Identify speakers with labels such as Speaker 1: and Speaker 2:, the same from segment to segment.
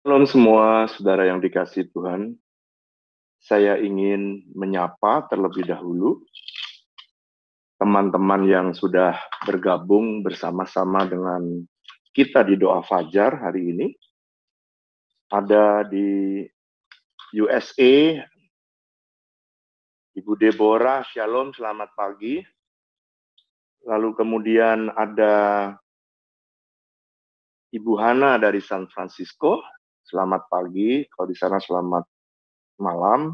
Speaker 1: Shalom semua saudara yang dikasihi Tuhan. Saya ingin menyapa terlebih dahulu teman-teman yang sudah bergabung bersama-sama dengan kita di doa fajar hari ini. Ada di USA, Ibu Deborah, Shalom, selamat pagi. Lalu kemudian ada Ibu Hana dari San Francisco, selamat pagi. Kalau di sana selamat malam.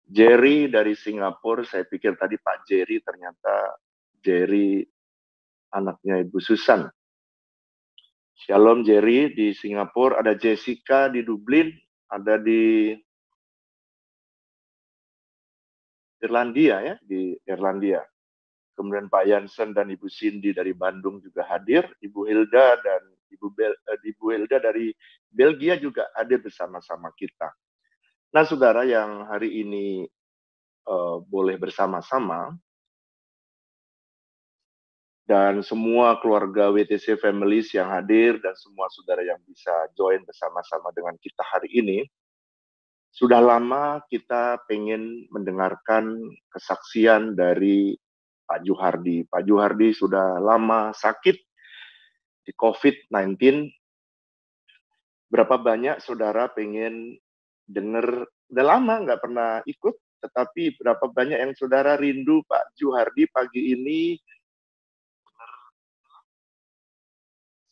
Speaker 1: Jerry dari Singapura, saya pikir tadi Pak Jerry, ternyata Jerry anaknya Ibu Susan. Shalom Jerry di Singapura, ada Jessica di Dublin, ada di Irlandia ya, di Irlandia. Kemudian Pak Jansen dan Ibu Cindy dari Bandung juga hadir, Ibu Hilda dan Ibu Hilda dari Belgia juga hadir bersama-sama kita. Nah, saudara yang hari ini boleh bersama-sama, dan semua keluarga WTC Families yang hadir, dan semua saudara yang bisa join bersama-sama dengan kita hari ini, sudah lama kita pengen mendengarkan kesaksian dari Pak Juhardi. Pak Juhardi sudah lama sakit di COVID-19. Berapa banyak saudara pengen dengar, udah lama nggak pernah ikut, tetapi berapa banyak yang saudara rindu Pak Juhardi pagi ini.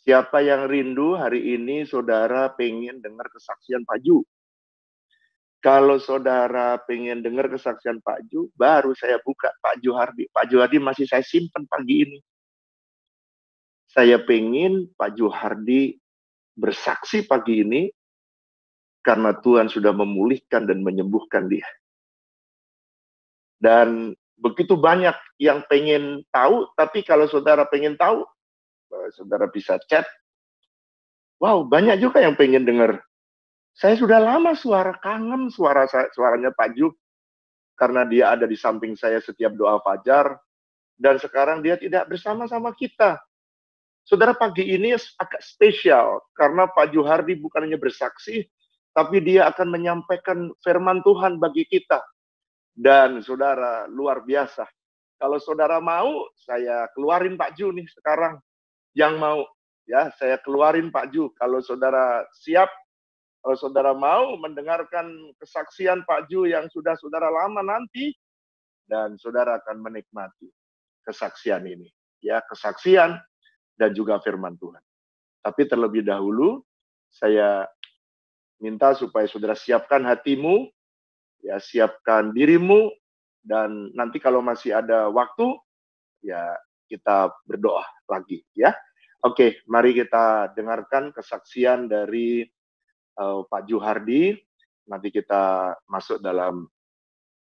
Speaker 1: Siapa yang rindu hari ini saudara pengen dengar kesaksian Pak Ju? Kalau saudara pengen dengar kesaksian Pak Ju, baru saya buka Pak Juhardi. Pak Juhardi masih saya simpan pagi ini. Saya pengen Pak Juhardi bersaksi pagi ini karena Tuhan sudah memulihkan dan menyembuhkan dia. Dan begitu banyak yang pengen tahu, tapi kalau saudara pengen tahu, saudara bisa chat. Wow, banyak juga yang pengen dengar. Saya sudah lama kangen suaranya Pak Ju, karena dia ada di samping saya setiap doa fajar, dan sekarang dia tidak bersama-sama kita. Saudara, pagi ini agak spesial, karena Pak Juhardi bukan hanya bersaksi, tapi dia akan menyampaikan firman Tuhan bagi kita. Dan saudara, luar biasa. Kalau saudara mau, saya keluarin Pak Ju nih sekarang. Yang mau, ya saya keluarin Pak Ju. Kalau saudara siap, kalau saudara mau mendengarkan kesaksian Pak Ju yang sudah saudara lama nanti, dan saudara akan menikmati kesaksian ini. Ya, kesaksian dan juga firman Tuhan. Tapi terlebih dahulu, saya minta supaya saudara siapkan hatimu, ya siapkan dirimu, dan nanti kalau masih ada waktu, ya kita berdoa lagi, ya. Oke, mari kita dengarkan kesaksian dari Pak Juhardi. Nanti kita masuk dalam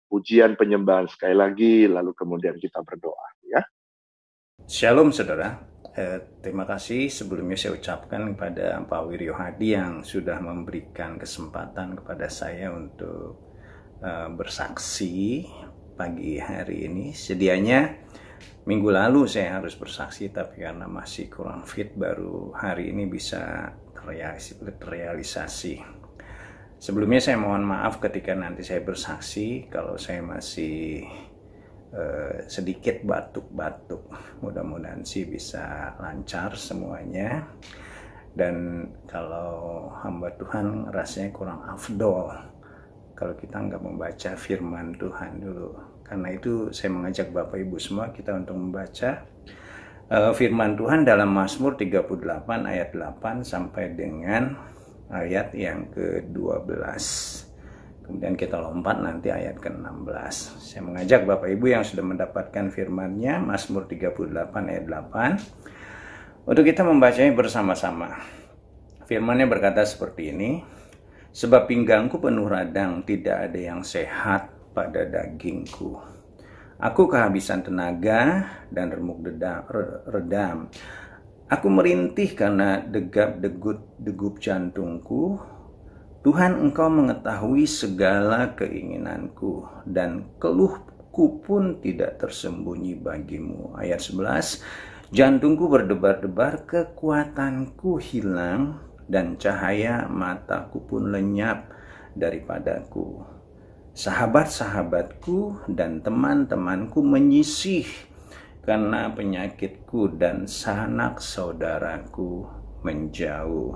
Speaker 1: pujian penyembahan sekali lagi, lalu kemudian kita berdoa, ya.
Speaker 2: Shalom saudara, terima kasih sebelumnya saya ucapkan kepada Pak Wiryo Hadi yang sudah memberikan kesempatan kepada saya untuk bersaksi pagi hari ini. Sedianya minggu lalu saya harus bersaksi, tapi karena masih kurang fit, baru hari ini bisa terrealisasi. Sebelumnya saya mohon maaf ketika nanti saya bersaksi kalau saya masih sedikit batuk-batuk. Mudah-mudahan sih bisa lancar semuanya. Dan kalau hamba Tuhan rasanya kurang afdol kalau kita nggak membaca firman Tuhan dulu. Karena itu saya mengajak Bapak Ibu semua kita untuk membaca firman Tuhan dalam Mazmur 38 ayat 8 sampai dengan ayat yang ke-12. Kemudian kita lompat nanti ayat ke-16. Saya mengajak Bapak Ibu yang sudah mendapatkan firman-Nya, Mazmur 38 ayat 8, untuk kita membacanya bersama-sama. Firman-Nya berkata seperti ini, sebab pinggangku penuh radang, tidak ada yang sehat pada dagingku. Aku kehabisan tenaga dan remuk redam. Aku merintih karena degup jantungku. Tuhan, Engkau mengetahui segala keinginanku, dan keluhku pun tidak tersembunyi bagimu. Ayat 11, jantungku berdebar-debar, kekuatanku hilang, dan cahaya mataku pun lenyap daripadaku. Sahabat-sahabatku dan teman-temanku menyisih karena penyakitku, dan sanak saudaraku menjauh.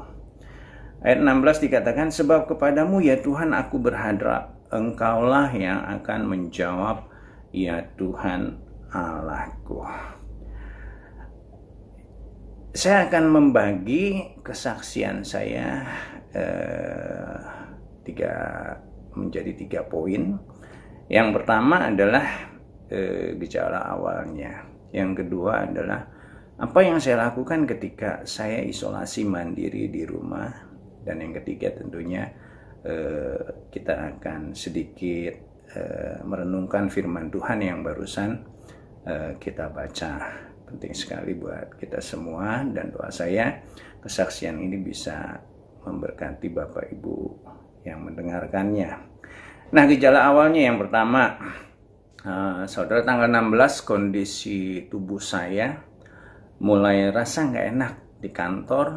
Speaker 2: Ayat 16 dikatakan, sebab kepadamu ya Tuhan aku berharap, Engkaulah yang akan menjawab, ya Tuhan Allahku. Saya akan membagi kesaksian saya menjadi 3 poin. Yang pertama adalah gejala awalnya. Yang kedua adalah apa yang saya lakukan ketika saya isolasi mandiri di rumah. Dan yang ketiga tentunya kita akan sedikit merenungkan firman Tuhan yang barusan kita baca. Penting sekali buat kita semua, dan doa saya kesaksian ini bisa memberkati Bapak Ibu yang mendengarkannya. Nah, gejala awalnya yang pertama, saudara, tanggal 16 kondisi tubuh saya mulai rasa nggak enak di kantor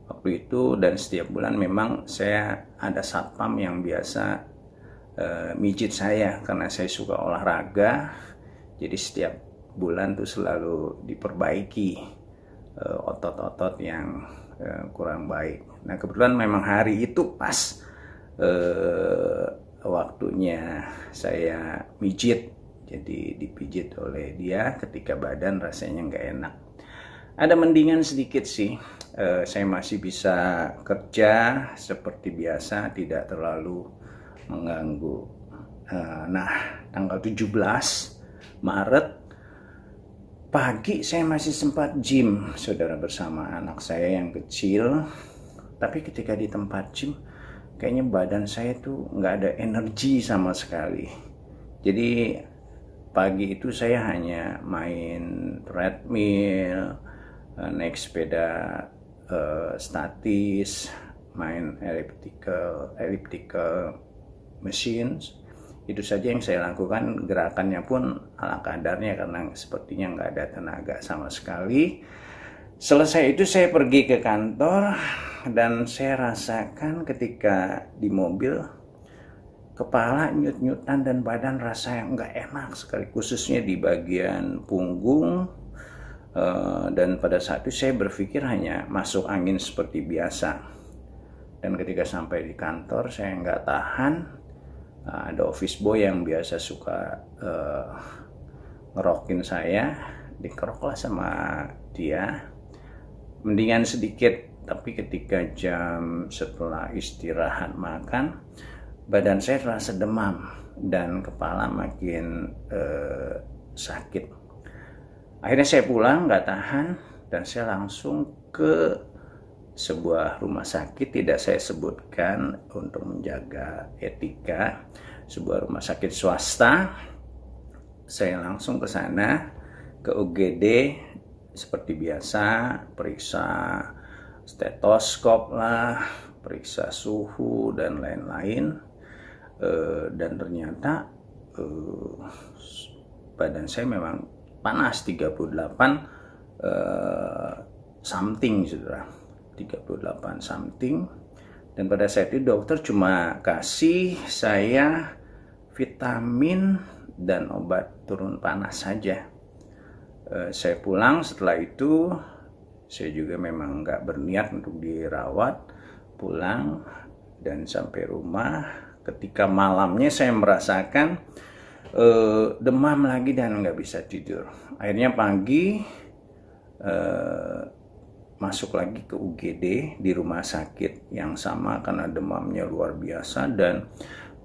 Speaker 2: waktu itu, dan setiap bulan memang saya ada satpam yang biasa mijit saya karena saya suka olahraga. Jadi setiap bulan tuh selalu diperbaiki otot-otot yang kurang baik. Nah, kebetulan memang hari itu pas waktunya saya mijit, jadi dipijit oleh dia ketika badan rasanya nggak enak. Ada mendingan sedikit sih, saya masih bisa kerja seperti biasa, tidak terlalu mengganggu. Nah, tanggal 17 Maret pagi saya masih sempat gym, saudara, bersama anak saya yang kecil. Tapi ketika di tempat gym, kayaknya badan saya tuh nggak ada energi sama sekali. Jadi pagi itu saya hanya main treadmill, naik sepeda statis, main elliptical machines. Itu saja yang saya lakukan, gerakannya pun ala kadarnya karena sepertinya nggak ada tenaga sama sekali. Selesai itu saya pergi ke kantor, dan saya rasakan ketika di mobil, kepala nyut-nyutan dan badan rasa nggak enak sekali, khususnya di bagian punggung. Dan pada saat itu saya berpikir hanya masuk angin seperti biasa. Dan ketika sampai di kantor saya nggak tahan. Ada office boy yang biasa suka ngerokin saya, dikeroklah sama dia. Mendingan sedikit, tapi ketika jam setelah istirahat makan, badan saya terasa demam dan kepala makin sakit. Akhirnya saya pulang, nggak tahan, dan saya langsung ke sebuah rumah sakit, tidak saya sebutkan untuk menjaga etika, sebuah rumah sakit swasta. Saya langsung ke sana, ke UGD seperti biasa, periksa stetoskop lah, periksa suhu dan lain-lain. Dan ternyata badan saya memang panas, 38 something, saudara. 38 something. Dan pada saat itu dokter cuma kasih saya vitamin dan obat turun panas saja. Saya pulang setelah itu, saya juga memang nggak berniat untuk dirawat. Pulang dan sampai rumah, ketika malamnya saya merasakan demam lagi dan nggak bisa tidur. Akhirnya pagi masuk lagi ke UGD di rumah sakit yang sama karena demamnya luar biasa, dan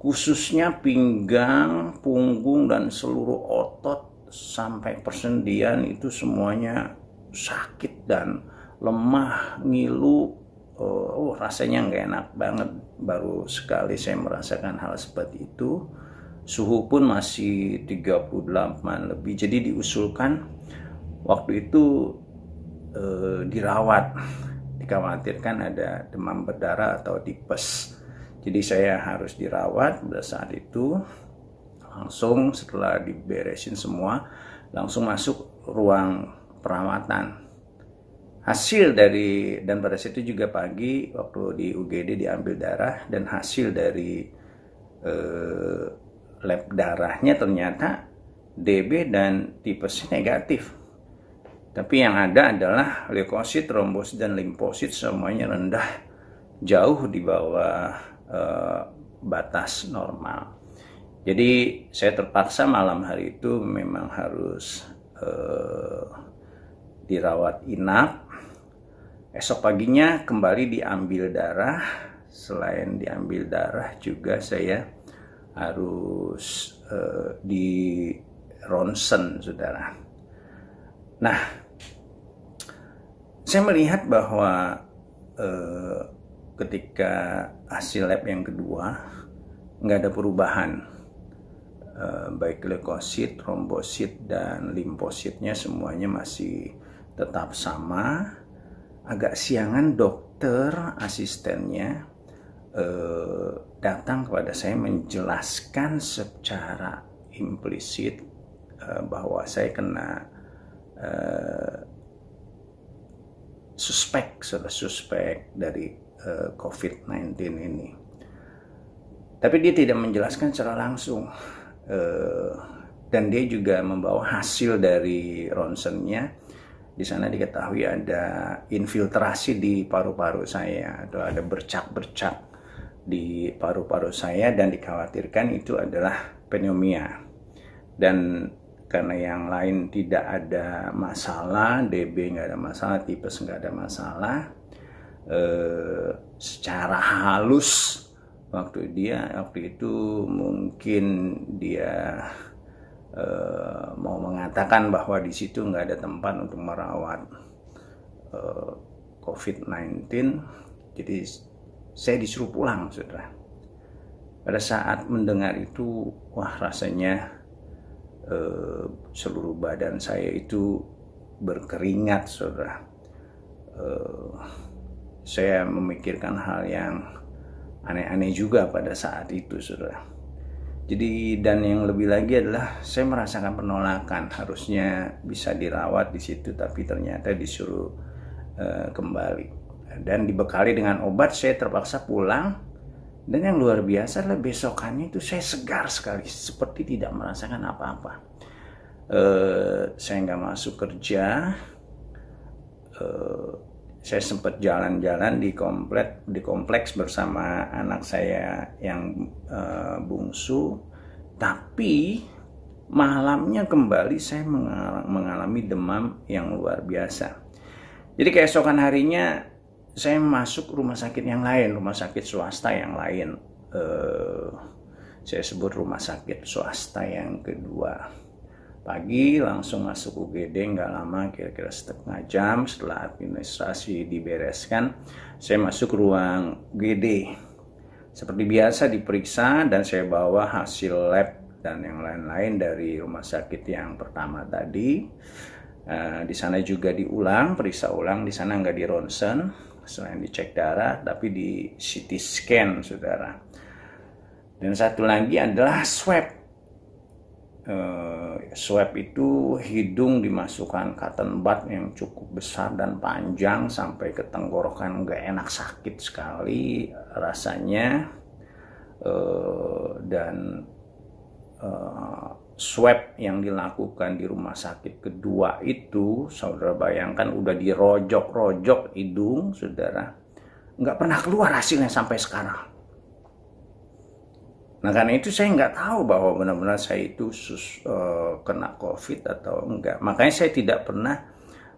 Speaker 2: khususnya pinggang, punggung, dan seluruh otot sampai persendian itu semuanya sakit dan lemah, ngilu. Rasanya nggak enak banget. Baru sekali saya merasakan hal seperti itu. Suhu pun masih 38 lebih. Jadi diusulkan waktu itu dirawat, dikhawatirkan ada demam berdarah atau tipes. Jadi saya harus dirawat. Pada saat itu langsung setelah diberesin semua, langsung masuk ruang perawatan. hasil dari, dan pada situ juga pagi waktu di UGD diambil darah, dan hasil dari lab darahnya ternyata DB dan tipes negatif. Tapi yang ada adalah leukosit, trombosit, dan limfosit semuanya rendah, jauh di bawah batas normal. Jadi saya terpaksa malam hari itu memang harus dirawat inap. Esok paginya kembali diambil darah. Selain diambil darah juga saya harus di ronsen, saudara. Nah, saya melihat bahwa ketika hasil lab yang kedua nggak ada perubahan, baik leukosit, trombosit, dan limfositnya semuanya masih tetap sama. Agak siangan dokter asistennya datang kepada saya menjelaskan secara implisit bahwa saya kena suspek dari COVID-19 ini. Tapi dia tidak menjelaskan secara langsung, dan dia juga membawa hasil dari ronsennya. Di sana diketahui ada infiltrasi di paru-paru saya, atau ada bercak-bercak di paru-paru saya, dan dikhawatirkan itu adalah pneumonia. Dan karena yang lain tidak ada masalah, DB nggak ada masalah, tipes nggak ada masalah, secara halus waktu itu mungkin dia mau mengatakan bahwa di situ nggak ada tempat untuk merawat COVID-19, jadi saya disuruh pulang, saudara. Pada saat mendengar itu, wah, rasanya seluruh badan saya itu berkeringat, saudara. Saya memikirkan hal yang aneh-aneh juga pada saat itu, saudara. Jadi, dan yang lebih lagi adalah saya merasakan penolakan, harusnya bisa dirawat di situ, tapi ternyata disuruh kembali. Dan dibekali dengan obat, saya terpaksa pulang. Dan yang luar biasa adalah besokannya itu saya segar sekali, seperti tidak merasakan apa-apa. Saya nggak masuk kerja. Saya sempat jalan-jalan di kompleks bersama anak saya yang bungsu, tapi malamnya kembali saya mengalami demam yang luar biasa. Jadi keesokan harinya saya masuk rumah sakit yang lain, rumah sakit swasta yang lain. Saya sebut rumah sakit swasta yang kedua. Pagi langsung masuk UGD, nggak lama, kira-kira setengah jam setelah administrasi dibereskan, saya masuk ruang UGD. Seperti biasa diperiksa, dan saya bawa hasil lab dan yang lain-lain dari rumah sakit yang pertama tadi. Di sana juga diulang, periksa ulang. Di sana nggak di ronsen, selain dicek darah, tapi di CT scan, saudara. Dan satu lagi adalah swab. Swab itu hidung dimasukkan cotton bud yang cukup besar dan panjang sampai ke tenggorokan, nggak enak, sakit sekali rasanya. Dan swab yang dilakukan di rumah sakit kedua itu, saudara bayangkan, udah dirojok-rojok hidung, saudara, nggak pernah keluar hasilnya sampai sekarang. Nah, karena itu saya nggak tahu bahwa benar-benar saya itu kena COVID atau enggak. Makanya saya tidak pernah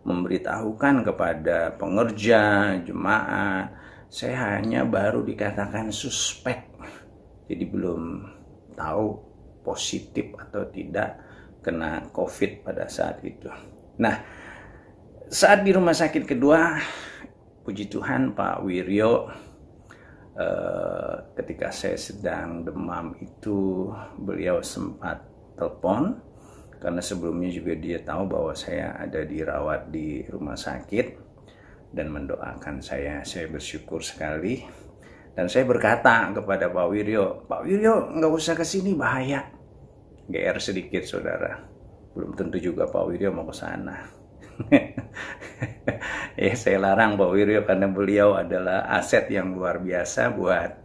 Speaker 2: memberitahukan kepada pengerja, jemaat. Saya hanya baru dikatakan suspek. Jadi belum tahu positif atau tidak kena COVID pada saat itu. Nah, saat di rumah sakit kedua, puji Tuhan Pak Wiryo, ketika saya sedang demam itu, beliau sempat telepon, karena sebelumnya juga dia tahu bahwa saya ada dirawat di rumah sakit, dan mendoakan saya. Saya bersyukur sekali, dan saya berkata kepada Pak Wiryo, "Pak Wiryo, nggak usah kesini, bahaya." GR sedikit, saudara. Belum tentu juga Pak Wiryo mau ke sana. Ya saya larang Pak Wiryo karena beliau adalah aset yang luar biasa buat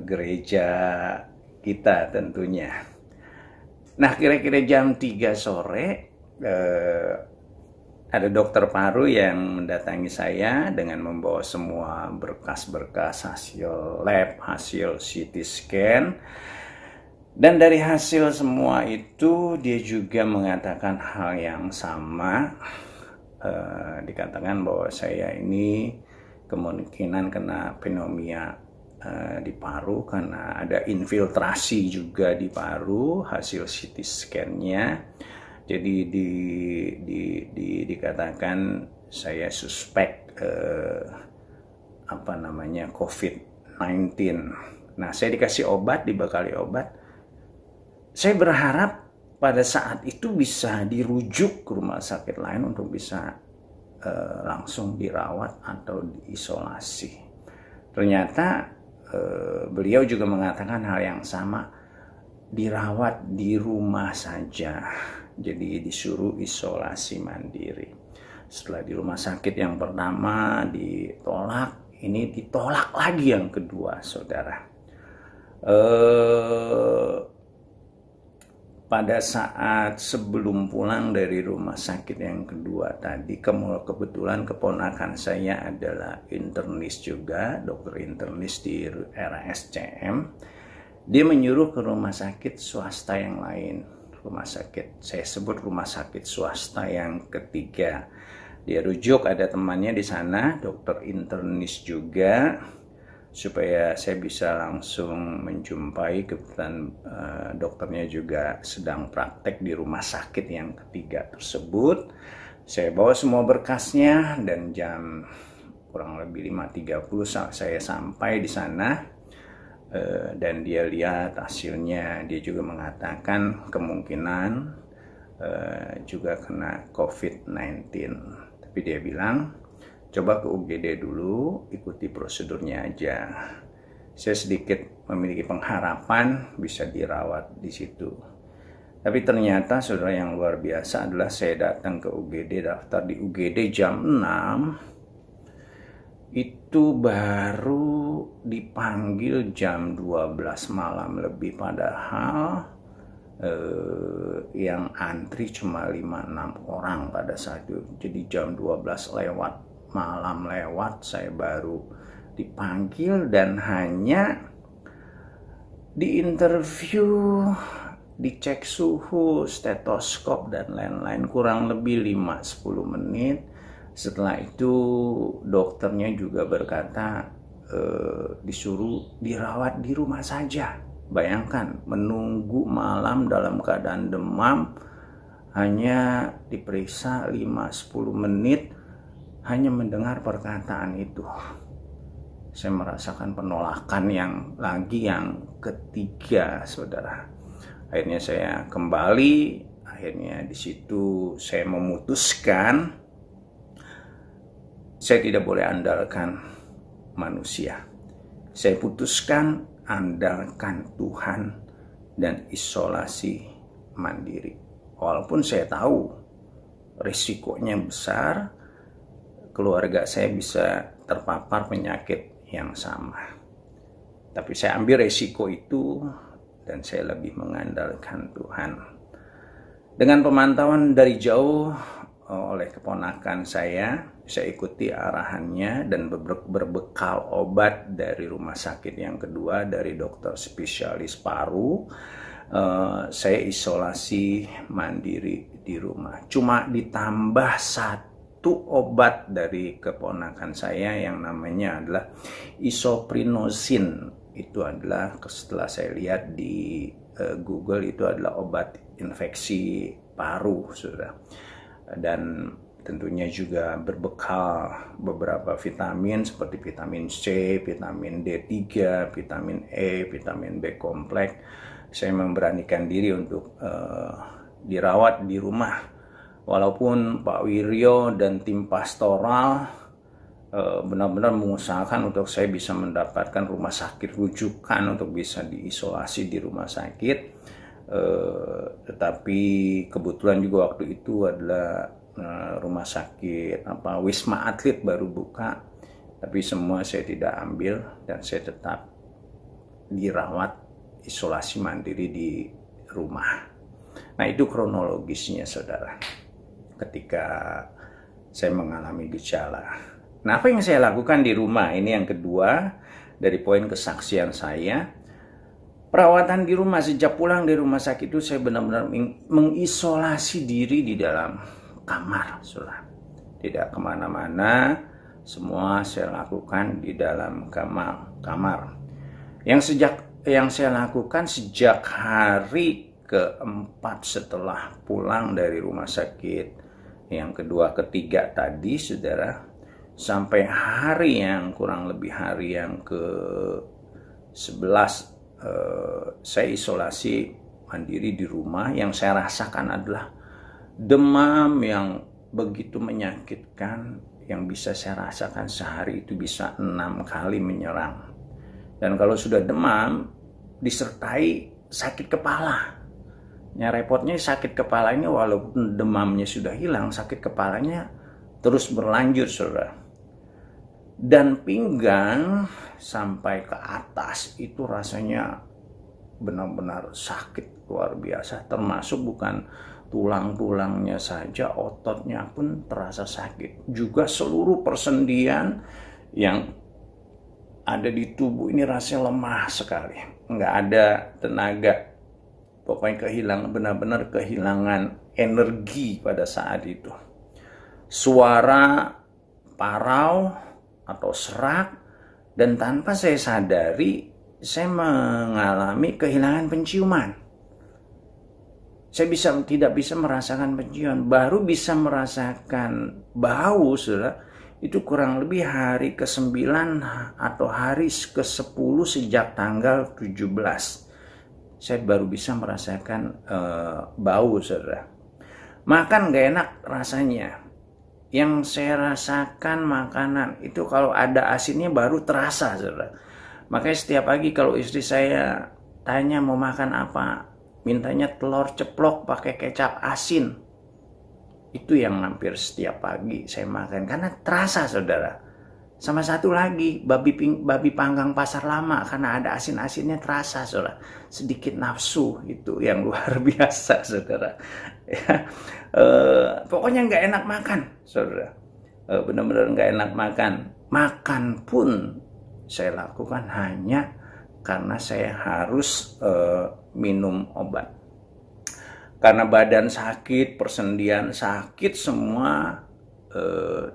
Speaker 2: gereja kita tentunya. Nah, kira-kira jam 3 sore ada dokter paru yang mendatangi saya dengan membawa semua berkas-berkas hasil lab, hasil CT scan. Dan dari hasil semua itu dia juga mengatakan hal yang sama. Dikatakan bahwa saya ini kemungkinan kena pneumonia di paru karena ada infiltrasi juga di paru hasil CT scan-nya. Jadi dikatakan saya suspek COVID-19. Nah, saya dikasih obat, dibekali obat. Saya berharap pada saat itu bisa dirujuk ke rumah sakit lain untuk bisa langsung dirawat atau diisolasi. Ternyata beliau juga mengatakan hal yang sama, dirawat di rumah saja. Jadi disuruh isolasi mandiri. Setelah di rumah sakit yang pertama ditolak, ini ditolak lagi yang kedua, saudara. Pada saat sebelum pulang dari rumah sakit yang kedua tadi, kebetulan keponakan saya adalah internis juga, dokter internis di RSCM. Dia menyuruh ke rumah sakit swasta yang lain. Saya sebut rumah sakit swasta yang ketiga. Dia rujuk, ada temannya di sana, dokter internis juga, supaya saya bisa langsung menjumpai. Kebetulan dokternya juga sedang praktek di rumah sakit yang ketiga tersebut. Saya bawa semua berkasnya dan jam kurang lebih 5.30 saya sampai di sana. Dan dia lihat hasilnya, dia juga mengatakan kemungkinan juga kena COVID-19. Tapi dia bilang, coba ke UGD dulu, ikuti prosedurnya aja. Saya sedikit memiliki pengharapan bisa dirawat di situ. Tapi ternyata saudara, yang luar biasa adalah saya datang ke UGD, daftar di UGD jam 6. Itu baru dipanggil jam 12 malam lebih, padahal yang antri cuma 5-6 orang pada saat itu. Jadi jam 12 malam lewat saya baru dipanggil dan hanya diinterview, dicek suhu, stetoskop dan lain-lain kurang lebih 5-10 menit. Setelah itu dokternya juga berkata disuruh dirawat di rumah saja. Bayangkan, menunggu malam dalam keadaan demam, hanya diperiksa 5-10 menit, hanya mendengar perkataan itu. Saya merasakan penolakan yang ketiga, saudara. Akhirnya saya kembali, akhirnya di situ saya memutuskan saya tidak boleh andalkan manusia. Saya putuskan andalkan Tuhan dan isolasi mandiri. Walaupun saya tahu risikonya besar, keluarga saya bisa terpapar penyakit yang sama. Tapi saya ambil risiko itu dan saya lebih mengandalkan Tuhan. Dengan pemantauan dari jauh oleh keponakan saya ikuti arahannya dan berbekal obat dari rumah sakit yang kedua dari dokter spesialis paru. Saya isolasi mandiri di rumah. Cuma ditambah satu obat dari keponakan saya yang namanya adalah isoprinosin. Itu adalah, setelah saya lihat di Google, itu adalah obat infeksi paru, saudara. Dan tentunya juga berbekal beberapa vitamin seperti vitamin C, vitamin D3, vitamin E, vitamin B kompleks. Saya memberanikan diri untuk dirawat di rumah. Walaupun Pak Wiryo dan tim pastoral benar-benar mengusahakan untuk saya bisa mendapatkan rumah sakit rujukan untuk bisa diisolasi di rumah sakit. Tetapi kebetulan juga waktu itu adalah rumah sakit Wisma Atlet baru buka, tapi semua saya tidak ambil dan saya tetap dirawat isolasi mandiri di rumah. Nah, itu kronologisnya, saudara, ketika saya mengalami gejala. Nah, apa yang saya lakukan di rumah? Ini yang kedua dari poin kesaksian saya. Perawatan di rumah, sejak pulang dari rumah sakit itu saya benar-benar mengisolasi diri di dalam kamar, saudara. Tidak kemana-mana, semua saya lakukan di dalam kamar. Yang saya lakukan sejak hari keempat setelah pulang dari rumah sakit, yang kedua, ketiga tadi, saudara, sampai hari yang kurang lebih hari yang ke-11, saya isolasi mandiri di rumah. Yang saya rasakan adalah demam yang begitu menyakitkan, yang bisa saya rasakan sehari itu bisa 6 kali menyerang. Dan kalau sudah demam disertai sakit kepala. Ya, repotnya sakit kepala ini walaupun demamnya sudah hilang, sakit kepalanya terus berlanjut, saudara. Dan pinggang sampai ke atas itu rasanya benar-benar sakit luar biasa. Termasuk bukan tulang-tulangnya saja, ototnya pun terasa sakit. Juga seluruh persendian yang ada di tubuh ini rasanya lemah sekali. Nggak ada tenaga. Pokoknya benar-benar kehilangan energi pada saat itu. Suara parau atau serak, dan tanpa saya sadari saya mengalami kehilangan penciuman. Saya tidak bisa merasakan penciuman, baru bisa merasakan bau, saudara, itu kurang lebih hari ke-9 atau hari ke-10 sejak tanggal 17. Saya baru bisa merasakan bau, saudara. Makan gak enak rasanya. Yang saya rasakan makanan itu kalau ada asinnya baru terasa, saudara. Makanya setiap pagi kalau istri saya tanya mau makan apa, mintanya telur ceplok pakai kecap asin. Itu yang hampir setiap pagi saya makan karena terasa, saudara. Sama satu lagi, babi panggang pasar lama, karena ada asin-asinnya terasa, saudara. Sedikit nafsu, itu yang luar biasa, saudara. Ya, pokoknya nggak enak makan, saudara. Benar-benar nggak enak makan. Makan pun saya lakukan hanya karena saya harus minum obat. Karena badan sakit, persendian sakit semua.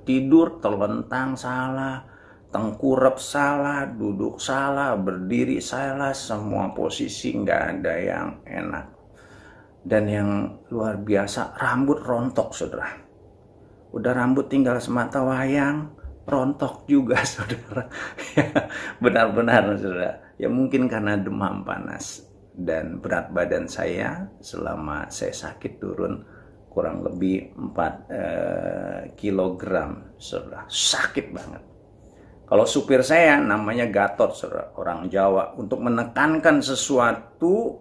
Speaker 2: Tidur terlentang salah, tengkurap salah, duduk salah, berdiri salah, semua posisi nggak ada yang enak. Dan yang luar biasa, rambut rontok, saudara. Udah rambut tinggal semata wayang, rontok juga, saudara. Benar-benar, saudara. Ya mungkin karena demam panas dan berat badan saya selama saya sakit turun kurang lebih 4 kilogram, saudara. Sakit banget. Kalau supir saya namanya Gatot, saudara, orang Jawa. Untuk menekankan sesuatu,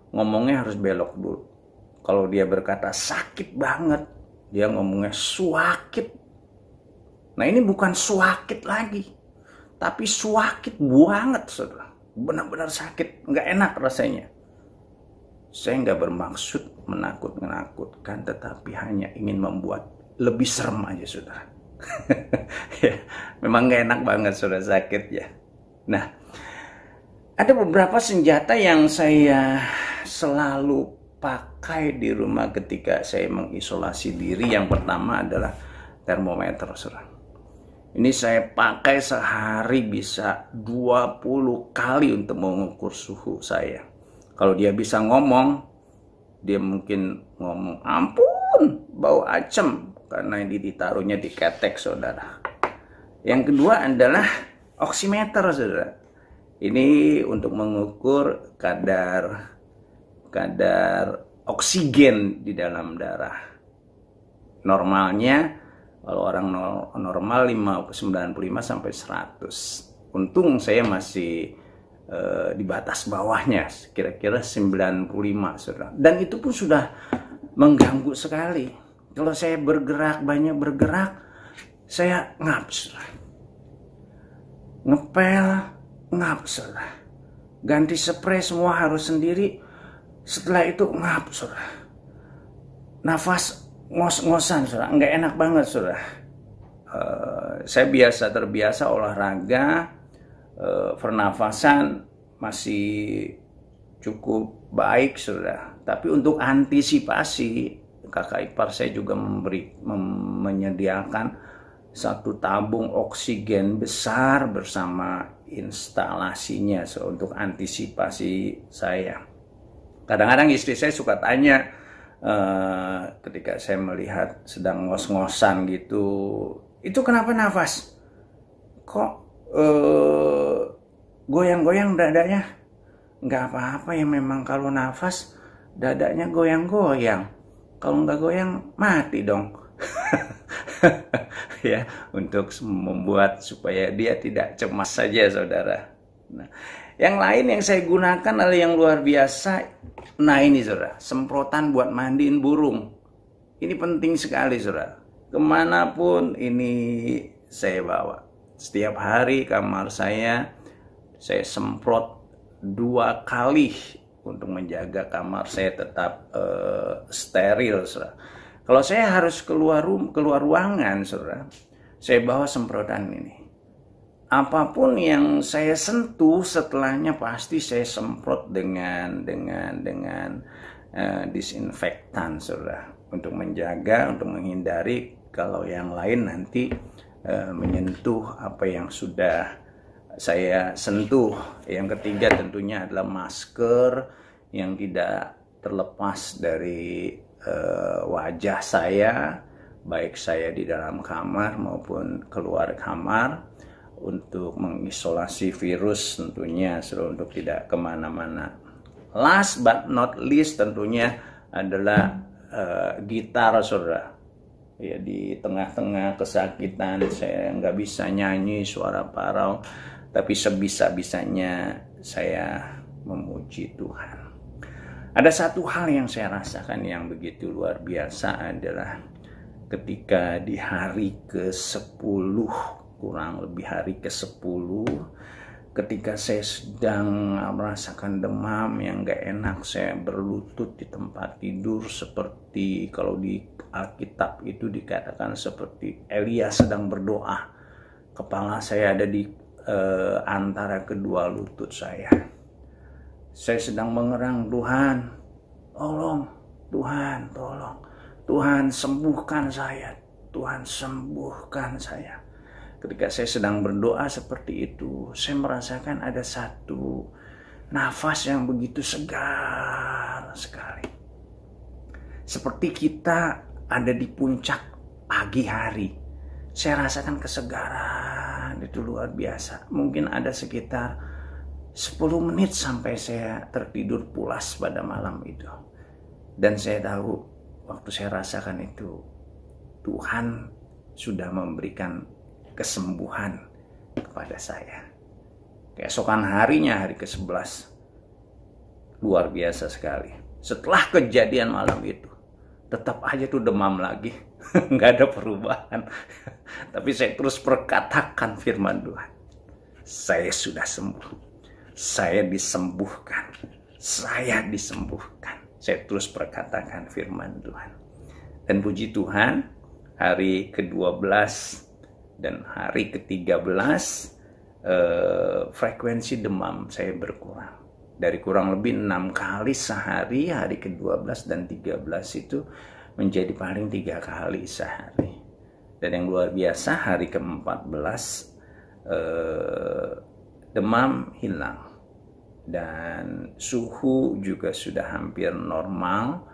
Speaker 2: ngomongnya harus belok dulu. Kalau dia berkata sakit banget, dia ngomongnya suakit. Nah, ini bukan suakit lagi, tapi suakit banget, saudara. Benar-benar sakit, nggak enak rasanya. Saya nggak bermaksud menakut-menakutkan, tetapi hanya ingin membuat lebih serem aja, saudara. Ya, memang nggak enak banget, saudara, sakit ya. Nah, ada beberapa senjata yang saya selalu pakai di rumah ketika saya mengisolasi diri. Yang pertama adalah termometer, saudara. Ini saya pakai sehari bisa 20 kali untuk mengukur suhu saya. Kalau dia bisa ngomong, dia mungkin ngomong, ampun, bau acem, karena ini ditaruhnya di ketek, saudara. Yang kedua adalah oximeter, saudara. Ini untuk mengukur kadar oksigen di dalam darah. Normalnya, kalau orang normal 95 sampai 100. Untung saya masih di batas bawahnya, kira-kira 95, saudara. Dan itu pun sudah mengganggu sekali. Kalau saya bergerak, banyak bergerak, saya ngap, saudara. Ngepel, ngap, saudara. Ganti spray semua harus sendiri. Setelah itu ngap, saudara. Nafas ngos-ngosan, saudara. Nggak enak banget, saudara. Saya terbiasa olahraga, pernafasan masih cukup baik, saudara. Tapi untuk antisipasi, kakak ipar saya juga menyediakan satu tabung oksigen besar bersama instalasinya untuk antisipasi saya. Kadang-kadang istri saya suka tanya ketika saya melihat sedang ngos-ngosan gitu, itu kenapa nafas? Kok goyang-goyang dadanya? Nggak apa-apa ya, memang kalau nafas dadanya goyang-goyang. Kalau nggak goyang mati dong. Ya, untuk membuat supaya dia tidak cemas saja, saudara. Nah, yang lain yang saya gunakan adalah yang luar biasa. Nah ini, saudara, semprotan buat mandiin burung. Ini penting sekali, saudara. Kemanapun ini saya bawa. Setiap hari kamar saya semprot 2 kali untuk menjaga kamar saya tetap steril, saudara. Kalau saya harus keluar ruangan, saudara, saya bawa semprotan ini. Apapun yang saya sentuh, setelahnya pasti saya semprot dengan disinfektan, saudara, untuk menjaga, untuk menghindari kalau yang lain nanti menyentuh apa yang sudah saya sentuh. Yang ketiga tentunya adalah masker yang tidak terlepas dari wajah saya, baik saya di dalam kamar maupun keluar kamar, untuk mengisolasi virus tentunya, untuk tidak kemana-mana. Last but not least tentunya adalah gitar, saudara. Ya, di tengah-tengah kesakitan saya nggak bisa nyanyi, suara parau, tapi sebisa-bisanya saya memuji Tuhan. Ada satu hal yang saya rasakan yang begitu luar biasa adalah ketika di hari ke-10, kurang lebih hari ke-10, ketika saya sedang merasakan demam yang gak enak, saya berlutut di tempat tidur seperti kalau di Alkitab itu dikatakan seperti Elia sedang berdoa. Kepala saya ada di antara kedua lutut saya. Saya sedang mengerang, Tuhan, tolong, Tuhan, tolong. Tuhan, sembuhkan saya. Tuhan, sembuhkan saya. Ketika saya sedang berdoa seperti itu, saya merasakan ada satu nafas yang begitu segar sekali. Seperti kita ada di puncak pagi hari. Saya rasakan kesegaran itu luar biasa. Mungkin ada sekitar 10 menit sampai saya tertidur pulas pada malam itu. Dan saya tahu waktu saya rasakan itu, Tuhan sudah memberikan kesembuhan kepada saya. Keesokan harinya, hari ke-11, luar biasa sekali. Setelah kejadian malam itu, tetap aja tuh demam lagi. Nggak ada perubahan. Tapi saya terus perkatakan firman Tuhan. Saya sudah sembuh. Saya disembuhkan. Saya disembuhkan. Saya terus perkatakan firman Tuhan. Dan puji Tuhan, hari ke-12 dan hari ke-13 frekuensi demam saya berkurang. Dari kurang lebih 6 kali sehari, hari ke-12 dan 13 itu menjadi paling 3 kali sehari. Dan yang luar biasa, hari ke-14 demam hilang. Dan suhu juga sudah hampir normal,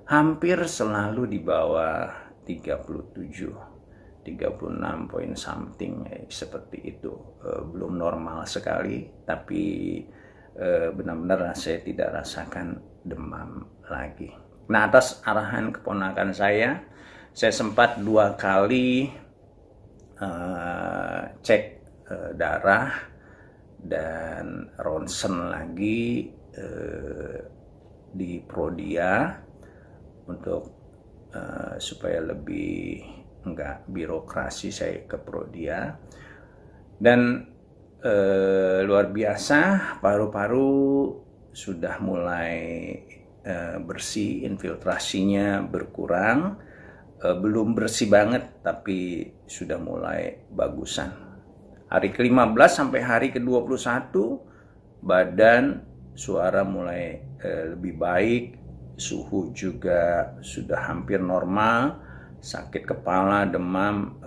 Speaker 2: hampir selalu di bawah 37, 36 point something, seperti itu. Belum normal sekali, tapi benar-benar saya tidak rasakan demam lagi. Nah, atas arahan keponakan saya sempat 2 kali cek darah, dan ronsen lagi di Prodia untuk supaya lebih enggak birokrasi, saya ke Prodia. Dan luar biasa, paru-paru sudah mulai bersih, infiltrasinya berkurang, belum bersih banget tapi sudah mulai bagusan. Hari ke-15 sampai hari ke-21 badan, suara mulai lebih baik, suhu juga sudah hampir normal, sakit kepala, demam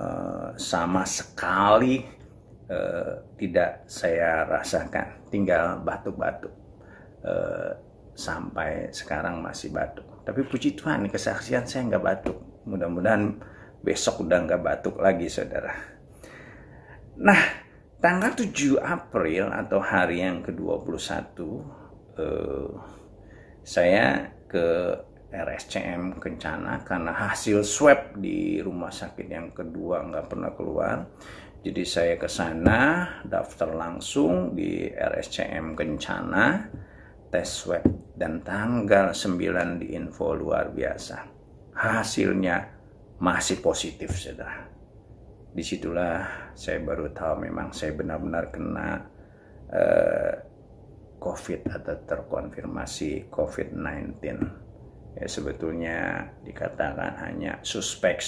Speaker 2: sama sekali tidak saya rasakan, tinggal batuk-batuk. Sampai sekarang masih batuk. Tapi puji Tuhan, kesaksian saya nggak batuk. Mudah-mudahan besok udah nggak batuk lagi, saudara. Nah, tanggal 7 April atau hari yang ke-21, saya ke RSCM Kencana karena hasil swab di rumah sakit yang kedua nggak pernah keluar. Jadi saya ke sana, daftar langsung di RSCM Kencana, tes swab, dan tanggal 9 di info luar biasa. Hasilnya masih positif, saudara. Disitulah saya baru tahu memang saya benar-benar kena COVID atau terkonfirmasi COVID-19. Ya, sebetulnya dikatakan hanya suspek.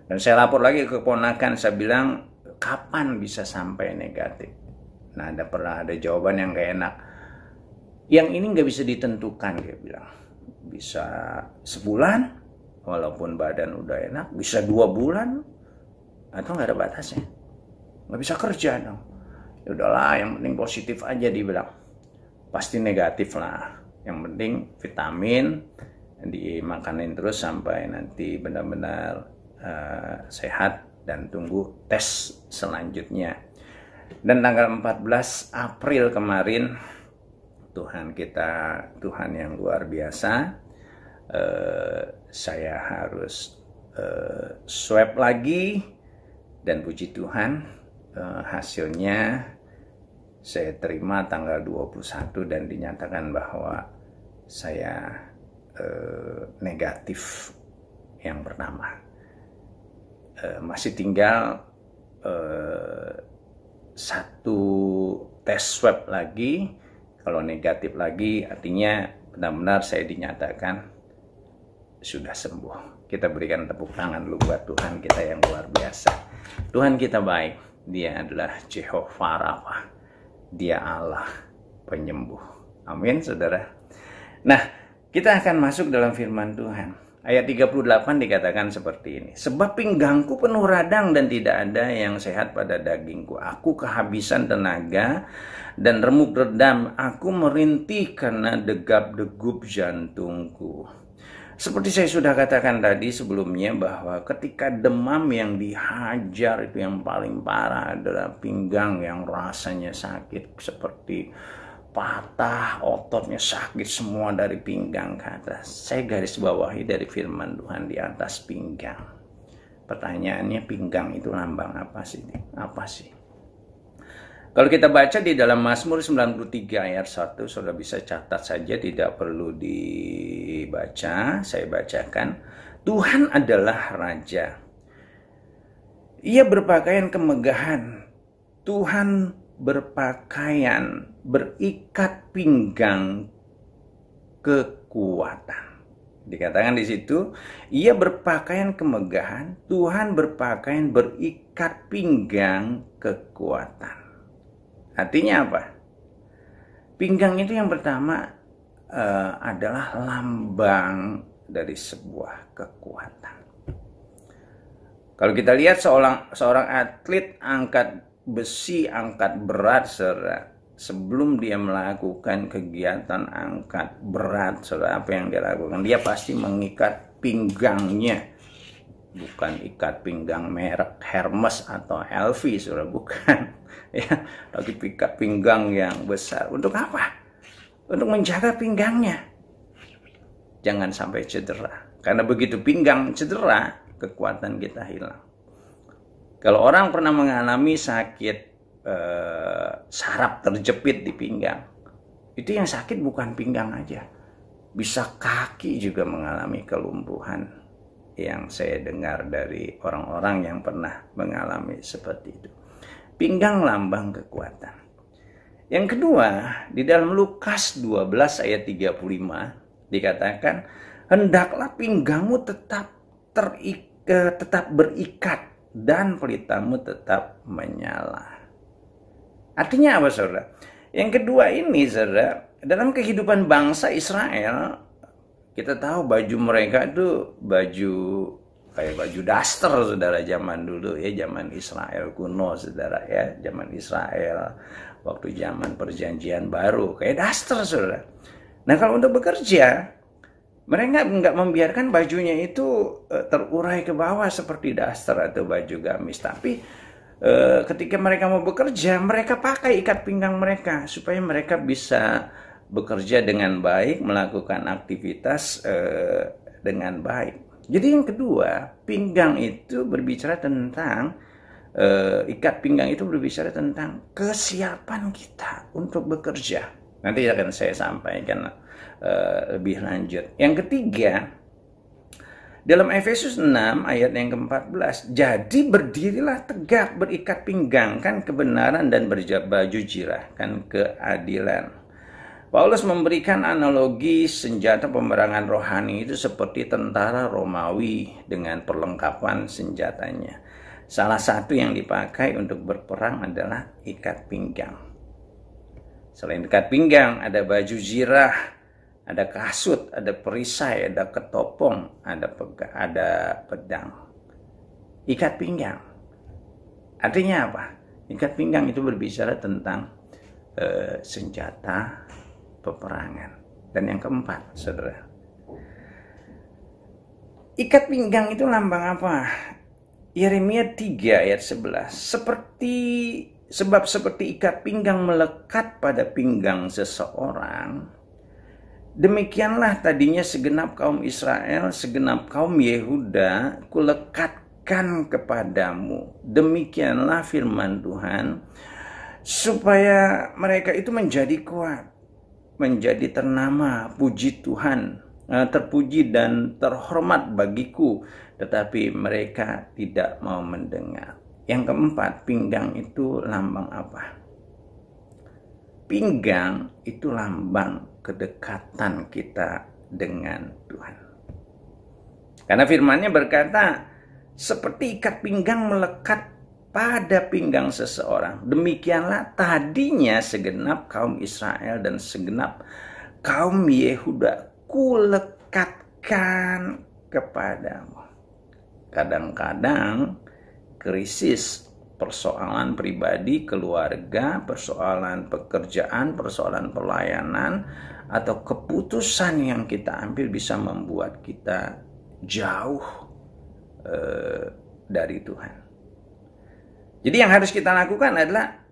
Speaker 2: Dan saya lapor lagi ke keponakan, saya bilang, kapan bisa sampai negatif? Nah, pernah ada jawaban yang gak enak. Yang ini gak bisa ditentukan, dia bilang. Bisa sebulan, walaupun badan udah enak, bisa 2 bulan, atau gak ada batasnya. Gak bisa kerja dong. Ya udahlah, yang penting positif aja, dia bilang. Pasti negatif lah. Yang penting vitamin dimakanin terus sampai nanti benar-benar sehat, dan tunggu tes selanjutnya. Dan tanggal 14 April kemarin, Tuhan yang luar biasa, saya harus swab lagi, dan puji Tuhan hasilnya saya terima tanggal 21 dan dinyatakan bahwa saya negatif yang pertama. Masih tinggal 1 tes swab lagi. Kalau negatif lagi artinya benar-benar saya dinyatakan sudah sembuh. Kita berikan tepuk tangan dulu buat Tuhan kita yang luar biasa. Tuhan kita baik. Dia adalah Jehovah Rafa. Dia Allah penyembuh. Amin, saudara. Nah, kita akan masuk dalam firman Tuhan. Ayat 38 dikatakan seperti ini. Sebab pinggangku penuh radang dan tidak ada yang sehat pada dagingku. Aku kehabisan tenaga dan remuk redam. Aku merintih karena degap-degup jantungku. Seperti saya sudah katakan tadi sebelumnya bahwa ketika demam yang dihajar itu yang paling parah adalah pinggang yang rasanya sakit seperti patah, ototnya sakit semua dari pinggang ke atas. Saya garis bawahi dari firman Tuhan di atas pinggang. Pertanyaannya, pinggang itu lambang apa sih? Apa sih? Kalau kita baca di dalam Mazmur 93 ayat 1, saudara bisa catat saja, tidak perlu dibaca, saya bacakan. Tuhan adalah Raja. Ia berpakaian kemegahan. Tuhan berpakaian, berikat pinggang kekuatan. Dikatakan di situ, ia berpakaian kemegahan, Tuhan berpakaian berikat pinggang kekuatan. Artinya apa? Pinggang itu yang pertama adalah lambang dari sebuah kekuatan. Kalau kita lihat seorang atlet angkat besi, angkat berat, sebelum dia melakukan kegiatan angkat berat, apa yang dia lakukan? Dia pasti mengikat pinggangnya. Bukan ikat pinggang merek Hermes atau LV, bukan. Ya, tapi ikat pinggang yang besar. Untuk apa? Untuk menjaga pinggangnya. Jangan sampai cedera. Karena begitu pinggang cedera, kekuatan kita hilang. Kalau orang pernah mengalami sakit saraf terjepit di pinggang. Itu yang sakit bukan pinggang aja, bisa kaki juga mengalami kelumpuhan, yang saya dengar dari orang-orang yang pernah mengalami seperti itu. Pinggang lambang kekuatan. Yang kedua, di dalam Lukas 12 ayat 35 dikatakan, hendaklah pinggangmu tetap berikat dan pelitamu tetap menyala. Artinya apa, saudara? Yang kedua ini, saudara, dalam kehidupan bangsa Israel, kita tahu baju mereka itu baju kayak baju daster, saudara, zaman dulu ya, zaman Israel kuno, saudara ya, zaman Israel waktu zaman perjanjian baru, kayak daster, saudara. Nah, kalau untuk bekerja, mereka nggak membiarkan bajunya itu terurai ke bawah seperti daster atau baju gamis, tapi ketika mereka mau bekerja, mereka pakai ikat pinggang mereka supaya mereka bisa bekerja dengan baik, melakukan aktivitas dengan baik. Jadi yang kedua, pinggang itu berbicara tentang ikat pinggang itu berbicara tentang kesiapan kita untuk bekerja. Nanti akan saya sampaikan lebih lanjut. Yang ketiga, dalam Efesus 6 ayat yang ke-14, jadi berdirilah tegak, berikat pinggang kan kebenaran dan berbaju jirah kan keadilan. Paulus memberikan analogi senjata pemerangan rohani itu seperti tentara Romawi dengan perlengkapan senjatanya. Salah satu yang dipakai untuk berperang adalah ikat pinggang. Selain ikat pinggang, ada baju jirah, ada kasut, ada perisai, ada ketopong, ada pedang. Ikat pinggang. Artinya apa? Ikat pinggang itu berbicara tentang senjata peperangan. Dan yang keempat, saudara, ikat pinggang itu lambang apa? Yeremia 3 ayat 11. Sebab seperti ikat pinggang melekat pada pinggang seseorang, demikianlah tadinya segenap kaum Israel, segenap kaum Yehuda, kulekatkan kepadamu. Demikianlah firman Tuhan, supaya mereka itu menjadi kuat, menjadi ternama, puji Tuhan, terpuji dan terhormat bagiku, tetapi mereka tidak mau mendengar. Yang keempat, pinggang itu lambang apa? Pinggang itu lambang kedekatan kita dengan Tuhan. Karena firman-Nya berkata, seperti ikat pinggang melekat pada pinggang seseorang, demikianlah tadinya segenap kaum Israel dan segenap kaum Yehuda kulekatkan kepadamu. Kadang-kadang krisis, persoalan pribadi, keluarga, persoalan pekerjaan, persoalan pelayanan, atau keputusan yang kita ambil bisa membuat kita jauh dari Tuhan. Jadi yang harus kita lakukan adalah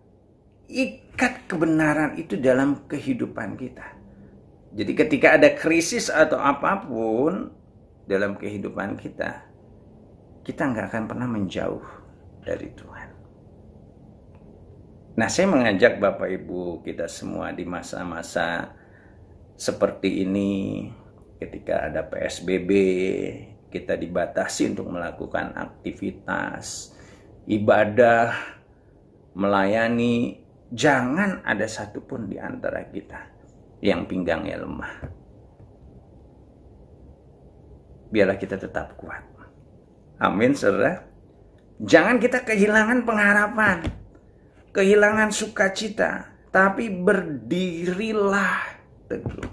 Speaker 2: ikat kebenaran itu dalam kehidupan kita. Jadi ketika ada krisis atau apapun dalam kehidupan kita nggak akan pernah menjauh dari Tuhan. Nah, saya mengajak Bapak Ibu kita semua di masa-masa seperti ini, ketika ada PSBB, kita dibatasi untuk melakukan aktivitas, ibadah, melayani, jangan ada satupun di antara kita yang pinggangnya lemah. Biarlah kita tetap kuat. Amin, saudara. Jangan kita kehilangan pengharapan, kehilangan sukacita, tapi berdirilah teguh.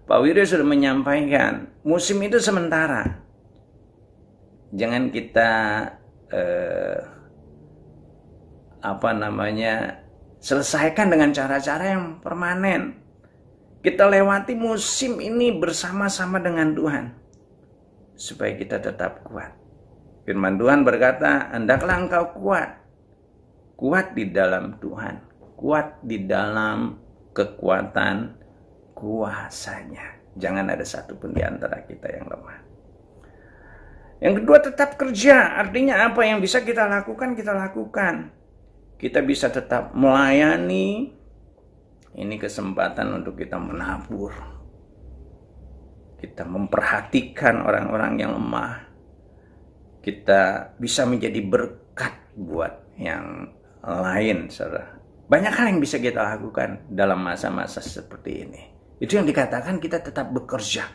Speaker 2: Pak Wiryo sudah menyampaikan, musim itu sementara. Jangan kita selesaikan dengan cara-cara yang permanen. Kita lewati musim ini bersama-sama dengan Tuhan, supaya kita tetap kuat. Firman Tuhan berkata, hendaklah engkau kuat. Kuat di dalam Tuhan. Kuat di dalam kekuatan kuasanya. Jangan ada satupun di antara kita yang lemah. Yang kedua, tetap kerja. Artinya apa yang bisa kita lakukan, kita lakukan. kita bisa tetap melayani. Ini kesempatan untuk kita menabur. Kita memperhatikan orang-orang yang lemah. Kita bisa menjadi berkat buat yang lain, saudara. Banyak hal yang bisa kita lakukan dalam masa-masa seperti ini. Itu yang dikatakan kita tetap bekerja,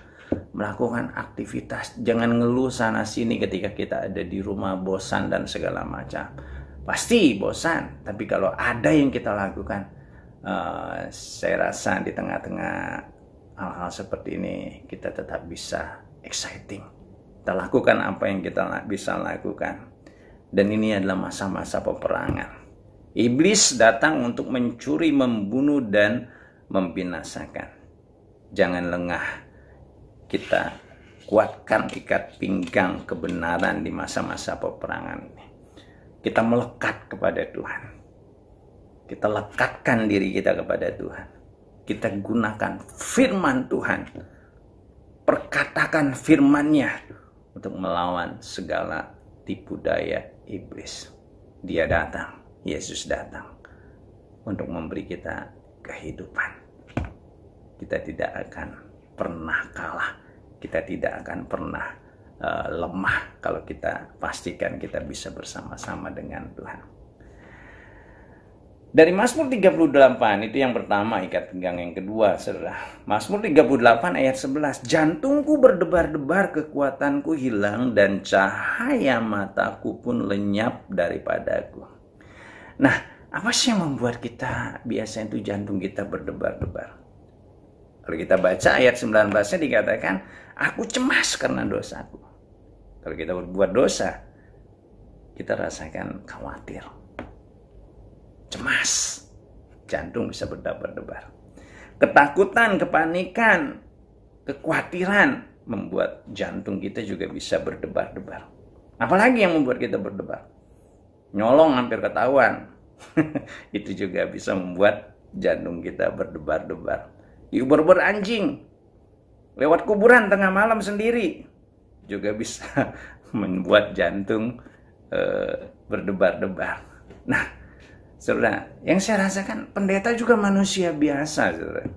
Speaker 2: melakukan aktivitas. Jangan ngeluh sana sini ketika kita ada di rumah, bosan dan segala macam. Pasti bosan, tapi kalau ada yang kita lakukan, saya rasa di tengah-tengah hal-hal seperti ini kita tetap bisa exciting. Kita lakukan apa yang kita bisa lakukan. Dan ini adalah masa-masa peperangan. Iblis datang untuk mencuri, membunuh, dan membinasakan. Jangan lengah. Kita kuatkan ikat pinggang kebenaran di masa-masa peperangan ini. Kita melekat kepada Tuhan. Kita lekatkan diri kita kepada Tuhan. Kita gunakan firman Tuhan. Perkatakan firman-Nya untuk melawan segala tipu daya iblis. Dia datang, Yesus datang untuk memberi kita kehidupan. Kita tidak akan pernah kalah. Kita tidak akan pernah lemah kalau kita pastikan kita bisa bersama-sama dengan Tuhan. Dari Mazmur 38, itu yang pertama, ikat pinggang. Yang kedua, saudara, Mazmur 38 ayat 11. Jantungku berdebar-debar, kekuatanku hilang, dan cahaya mataku pun lenyap daripadaku. Nah, apa sih yang membuat kita biasanya itu jantung kita berdebar-debar? Kalau kita baca ayat 19-nya dikatakan, aku cemas karena dosaku. Kalau kita berbuat dosa, kita rasakan khawatir, cemas, jantung bisa berdebar-debar. Ketakutan, kepanikan, kekhawatiran membuat jantung kita juga bisa berdebar-debar. Apalagi yang membuat kita berdebar? Nyolong hampir ketahuan. Itu juga bisa membuat jantung kita berdebar-debar. Diuber-uber anjing, lewat kuburan tengah malam sendiri, juga bisa membuat jantung berdebar-debar. Nah, saudara, yang saya rasakan, pendeta juga manusia biasa, saudara.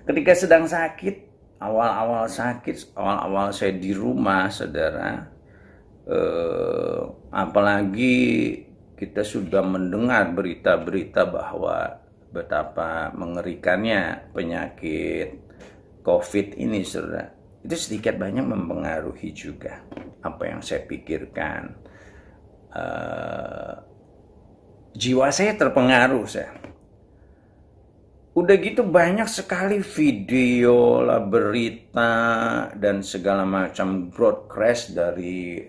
Speaker 2: Ketika sedang sakit, awal-awal saya di rumah, saudara, apalagi kita sudah mendengar berita-berita bahwa betapa mengerikannya penyakit COVID ini, saudara. Itu sedikit banyak mempengaruhi juga apa yang saya pikirkan. Jiwa saya terpengaruh, saya. Udah gitu banyak sekali video lah, berita dan segala macam broadcast dari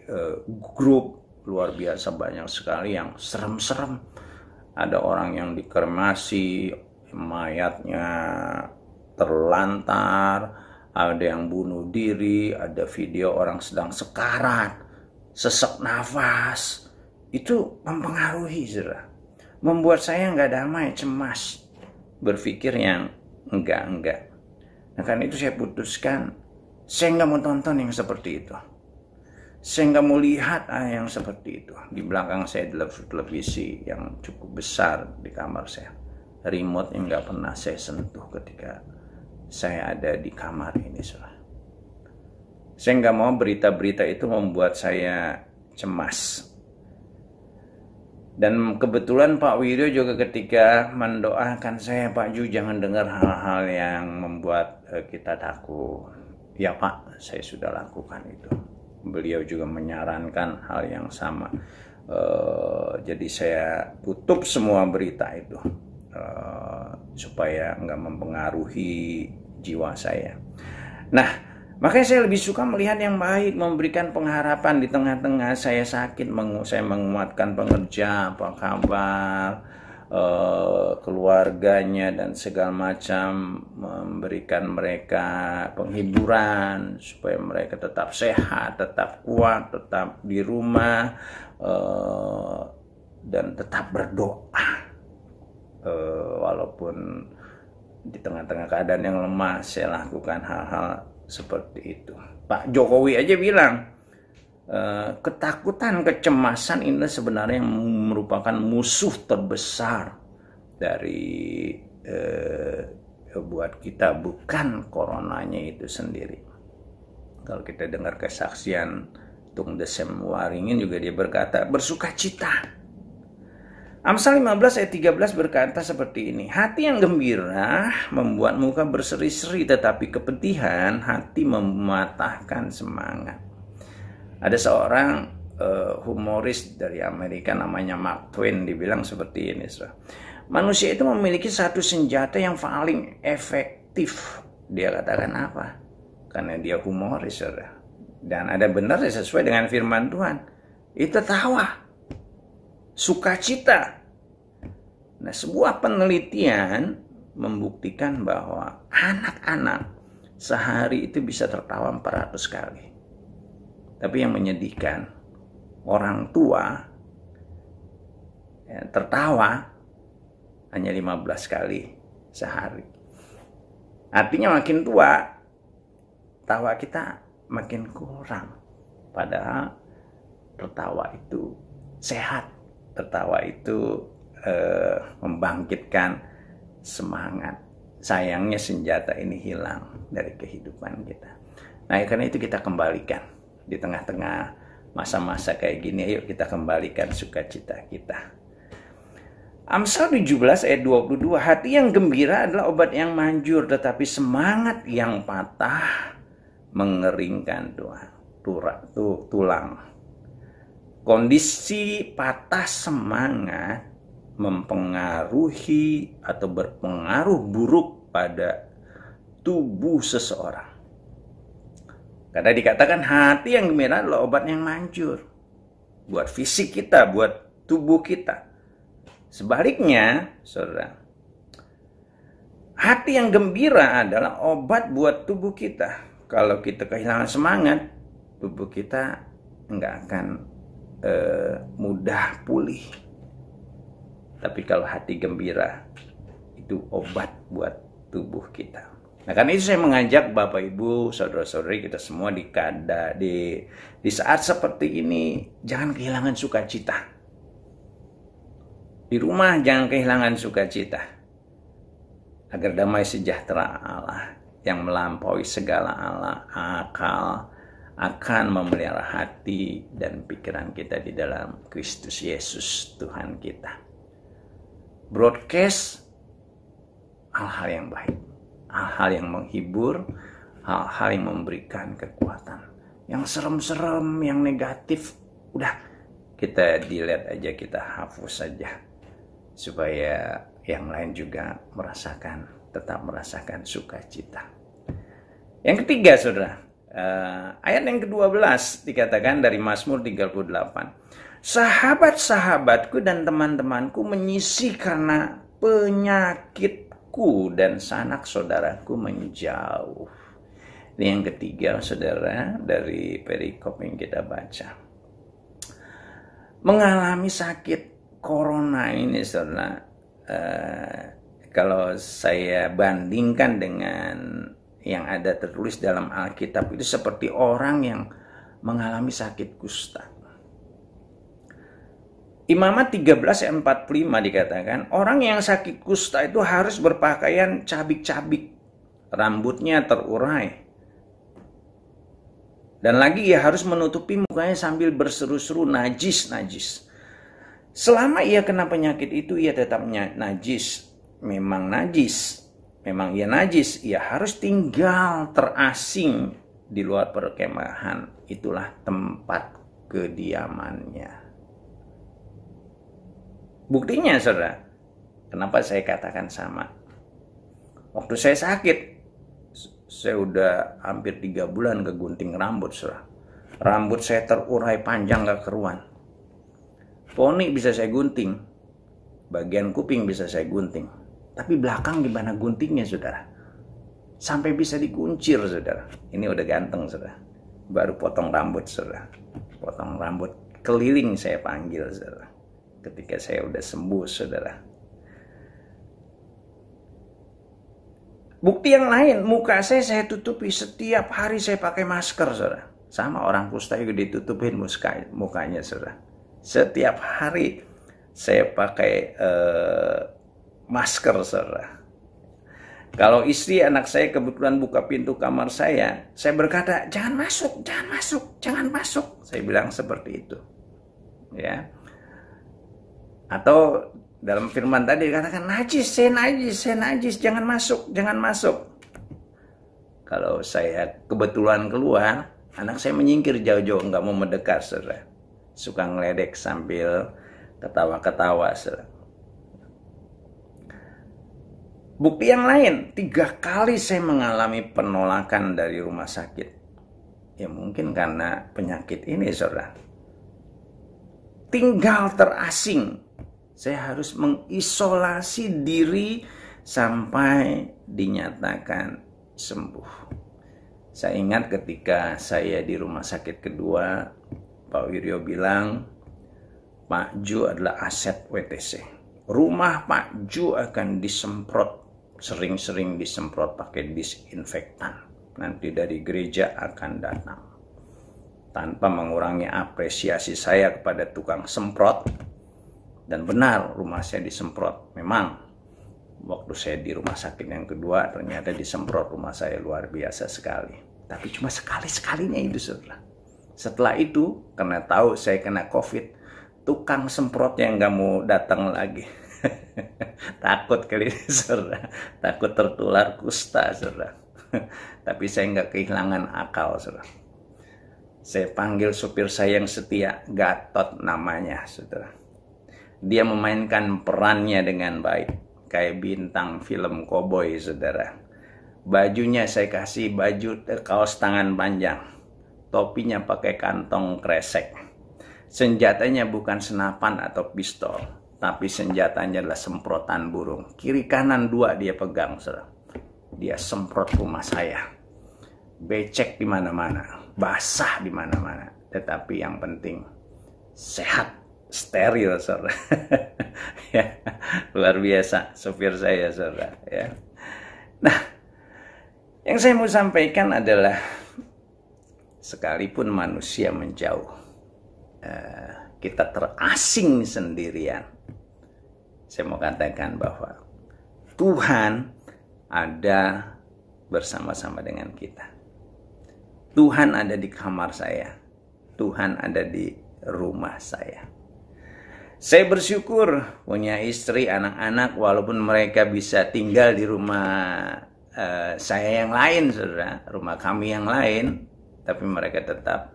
Speaker 2: grup, luar biasa banyak sekali yang serem-serem. Ada orang yang dikremasi, mayatnya terlantar, ada yang bunuh diri, ada video orang sedang sekarat, sesak nafas. Itu mempengaruhi, saudara. Membuat saya nggak damai, cemas, berpikir yang enggak. Nah, karena itu saya putuskan, saya nggak mau tonton yang seperti itu. Saya nggak mau lihat yang seperti itu. Di belakang saya ada televisi yang cukup besar di kamar saya. Remote yang nggak pernah saya sentuh ketika saya ada di kamar ini, saudara. Saya nggak mau berita-berita itu membuat saya cemas. Dan kebetulan Pak Wiryo juga ketika mendoakan saya, Pak Ju, jangan dengar hal-hal yang membuat kita takut. Ya Pak, saya sudah lakukan itu. Beliau juga menyarankan hal yang sama. Jadi saya tutup semua berita itu supaya nggak mempengaruhi jiwa saya. Nah, makanya saya lebih suka melihat yang baik, memberikan pengharapan di tengah-tengah saya sakit. Saya menguatkan pengerja, apa kabar, keluarganya dan segala macam, memberikan mereka penghiburan supaya mereka tetap sehat, tetap kuat, tetap di rumah, dan tetap berdoa walaupun di tengah-tengah keadaan yang lemah. Saya lakukan hal-hal seperti itu. Pak Jokowi aja bilang ketakutan, kecemasan ini sebenarnya yang merupakan musuh terbesar dari buat kita, bukan coronanya itu sendiri. Kalau kita dengar kesaksian Tung Desem Waringin juga, dia berkata, bersukacita. Amsal 15 ayat 13 berkata seperti ini, hati yang gembira membuat muka berseri-seri, tetapi kepedihan hati mematahkan semangat. Ada seorang humoris dari Amerika namanya Mark Twain, dibilang seperti ini, manusia itu memiliki satu senjata yang paling efektif. Dia katakan apa? Karena dia humoris, saudara. Dan ada benar sesuai dengan firman Tuhan. Itu tawa, sukacita. Nah, sebuah penelitian membuktikan bahwa anak-anak sehari itu bisa tertawa 400 kali. Tapi yang menyedihkan, orang tua tertawa hanya 15 kali sehari. Artinya makin tua, tawa kita makin kurang. Padahal tertawa itu sehat. Tertawa itu membangkitkan semangat. Sayangnya senjata ini hilang dari kehidupan kita. Nah, karena itu kita kembalikan. Di tengah-tengah masa-masa kayak gini, ayo kita kembalikan sukacita kita. Amsal 17 ayat 22, hati yang gembira adalah obat yang manjur, tetapi semangat yang patah mengeringkan tulang. Kondisi patah semangat mempengaruhi atau berpengaruh buruk pada tubuh seseorang. Karena dikatakan hati yang gembira adalah obat yang manjur buat fisik kita, buat tubuh kita. Sebaliknya, saudara, hati yang gembira adalah obat buat tubuh kita. Kalau kita kehilangan semangat, tubuh kita nggak akan mudah pulih. Tapi kalau hati gembira, itu obat buat tubuh kita. Nah, karena itu saya mengajak Bapak Ibu, saudara-saudari kita semua di saat seperti ini, jangan kehilangan sukacita. Di rumah jangan kehilangan sukacita. Agar damai sejahtera Allah yang melampaui segala akal akan memelihara hati dan pikiran kita di dalam Kristus Yesus Tuhan kita. Broadcast hal-hal yang baik, hal-hal yang menghibur, hal-hal yang memberikan kekuatan. Yang serem-serem, yang negatif, udah kita delete aja, kita hapus saja. Supaya yang lain juga tetap merasakan sukacita. Yang ketiga, saudara, ayat yang ke-12 dikatakan dari Mazmur 38. Sahabat-sahabatku dan teman-temanku menyisih karena penyakitku dan sanak saudaraku menjauh. Ini yang ketiga, saudara, dari perikop yang kita baca. Mengalami sakit corona ini, saudara, kalau saya bandingkan dengan yang ada tertulis dalam Alkitab, itu seperti orang yang mengalami sakit kusta. Imamat 13 ayat 45 dikatakan, orang yang sakit kusta itu harus berpakaian cabik-cabik, rambutnya terurai. Dan lagi ia harus menutupi mukanya sambil berseru-seru najis. Selama ia kena penyakit itu, ia tetap najis. Memang ia najis. Ia harus tinggal terasing di luar perkemahan. Itulah tempat kediamannya. Buktinya, saudara, kenapa saya katakan sama? Waktu saya sakit, saya udah hampir 3 bulan kegunting rambut, saudara. Rambut saya terurai panjang gak keruan. Poni bisa saya gunting, bagian kuping bisa saya gunting, tapi belakang gimana guntingnya, saudara? Sampai bisa dikuncir, saudara. Ini udah ganteng, saudara. Baru potong rambut, saudara. Potong rambut keliling saya panggil, saudara. Ketika saya udah sembuh, saudara. Bukti yang lain, muka saya tutupi setiap hari, saya pakai masker, saudara. Sama orang kusta juga ditutupin mukanya, saudara. Setiap hari saya pakai masker, saudara. Kalau istri anak saya kebetulan buka pintu kamar saya berkata, jangan masuk, jangan masuk, jangan masuk. Saya bilang seperti itu. Ya. Atau dalam firman tadi dikatakan, najis, saya najis, jangan masuk, jangan masuk. Kalau saya kebetulan keluar, anak saya menyingkir jauh-jauh, nggak mau mendekat, saudara. Suka ngeledek sambil ketawa-ketawa, saudara. Bukti yang lain, 3 kali saya mengalami penolakan dari rumah sakit. Ya mungkin karena penyakit ini, saudara. Tinggal terasing. Saya harus mengisolasi diri sampai dinyatakan sembuh. Saya ingat ketika saya di rumah sakit kedua, Pak Wiryo bilang, Pak Ju adalah aset WTC. Rumah Pak Ju akan disemprot, sering-sering disemprot pakai disinfektan. Nanti dari gereja akan datang. Tanpa mengurangi apresiasi saya kepada tukang semprot. Dan benar rumah saya disemprot. Memang waktu saya di rumah sakit yang kedua ternyata disemprot rumah saya luar biasa sekali. Tapi cuma sekali-sekalinya itu, saudara. Setelah itu karena tahu saya kena COVID, tukang semprot yang nggak mau datang lagi. Takut kali, saudara. Takut tertular kusta, saudara. Tapi saya nggak kehilangan akal, saudara. Saya panggil supir saya yang setia, Gatot namanya, saudara. Dia memainkan perannya dengan baik, kayak bintang film koboi, saudara. Bajunya saya kasih baju kaos tangan panjang, topinya pakai kantong kresek. Senjatanya bukan senapan atau pistol, tapi senjatanya adalah semprotan burung. Kiri kanan 2 dia pegang, saudara. Dia semprot rumah saya. Becek di mana-mana, basah di mana-mana. Tetapi yang penting sehat, steril, saudara. Ya, luar biasa sopir saya, saudara. Ya. Nah, yang saya mau sampaikan adalah sekalipun manusia menjauh, kita terasing sendirian. Saya mau katakan bahwa Tuhan ada bersama-sama dengan kita. Tuhan ada di kamar saya. Tuhan ada di rumah saya. Saya bersyukur punya istri, anak-anak, walaupun mereka bisa tinggal di rumah saya yang lain, saudara, rumah kami yang lain, tapi mereka tetap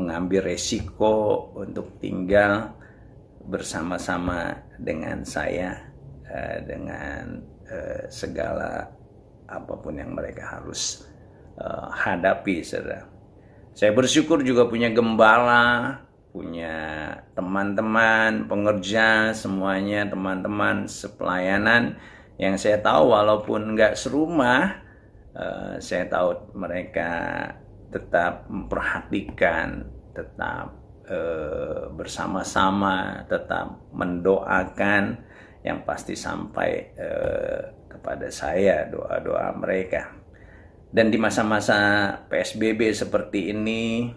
Speaker 2: mengambil resiko untuk tinggal bersama-sama dengan saya, dengan segala apapun yang mereka harus hadapi, saudara. Saya bersyukur juga punya gembala, punya teman-teman pengerja, semuanya teman-teman sepelayanan yang saya tahu walaupun nggak serumah, saya tahu mereka tetap memperhatikan, tetap bersama-sama, tetap mendoakan, yang pasti sampai kepada saya doa-doa mereka. Dan di masa-masa PSBB seperti ini,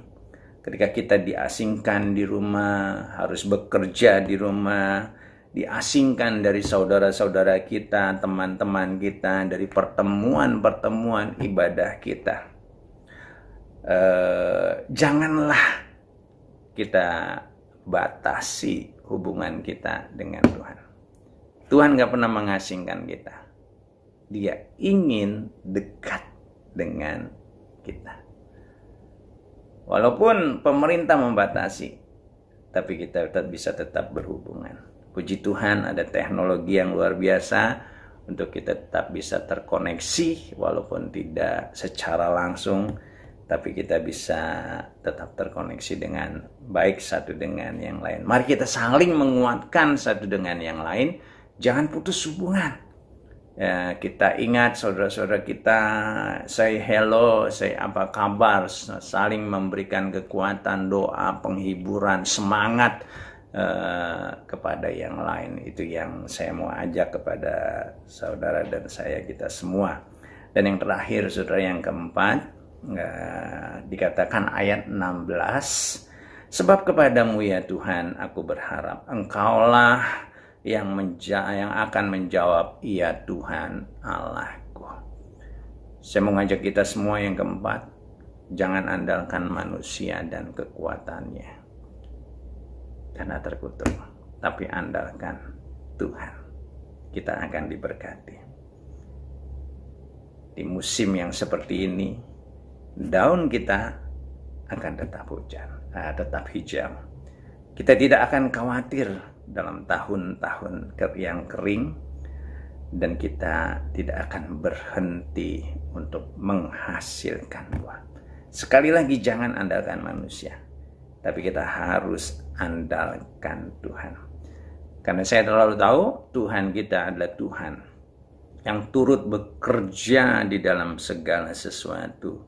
Speaker 2: ketika kita diasingkan di rumah, harus bekerja di rumah, diasingkan dari saudara-saudara kita, teman-teman kita, dari pertemuan-pertemuan ibadah kita, janganlah kita batasi hubungan kita dengan Tuhan. Tuhan gak pernah mengasingkan kita. Dia ingin dekat dengan kita. Walaupun pemerintah membatasi, tapi kita bisa tetap berhubungan. Puji Tuhan ada teknologi yang luar biasa untuk kita tetap bisa terkoneksi walaupun tidak secara langsung, tapi kita bisa tetap terkoneksi dengan baik satu dengan yang lain. Mari kita saling menguatkan satu dengan yang lain, jangan putus hubungan. Ya, kita ingat saudara-saudara kita, say hello, say apa kabar, saling memberikan kekuatan, doa, penghiburan, semangat kepada yang lain. Itu yang saya mau ajak kepada saudara dan saya, kita semua. Dan yang terakhir, saudara, yang keempat, dikatakan ayat 16, Sebab kepadamu ya Tuhan, aku berharap Engkaulah yang akan menjawab, ya Tuhan Allahku. Saya mengajak kita semua yang keempat, jangan andalkan manusia dan kekuatannya, karena terkutuk, tapi andalkan Tuhan. Kita akan diberkati. Di musim yang seperti ini, daun kita akan tetap tetap hijau. Kita tidak akan khawatir dalam tahun-tahun yang kering, dan kita tidak akan berhenti untuk menghasilkan buah. Sekali lagi, jangan andalkan manusia, tapi kita harus andalkan Tuhan. Karena saya terlalu tahu Tuhan kita adalah Tuhan yang turut bekerja di dalam segala sesuatu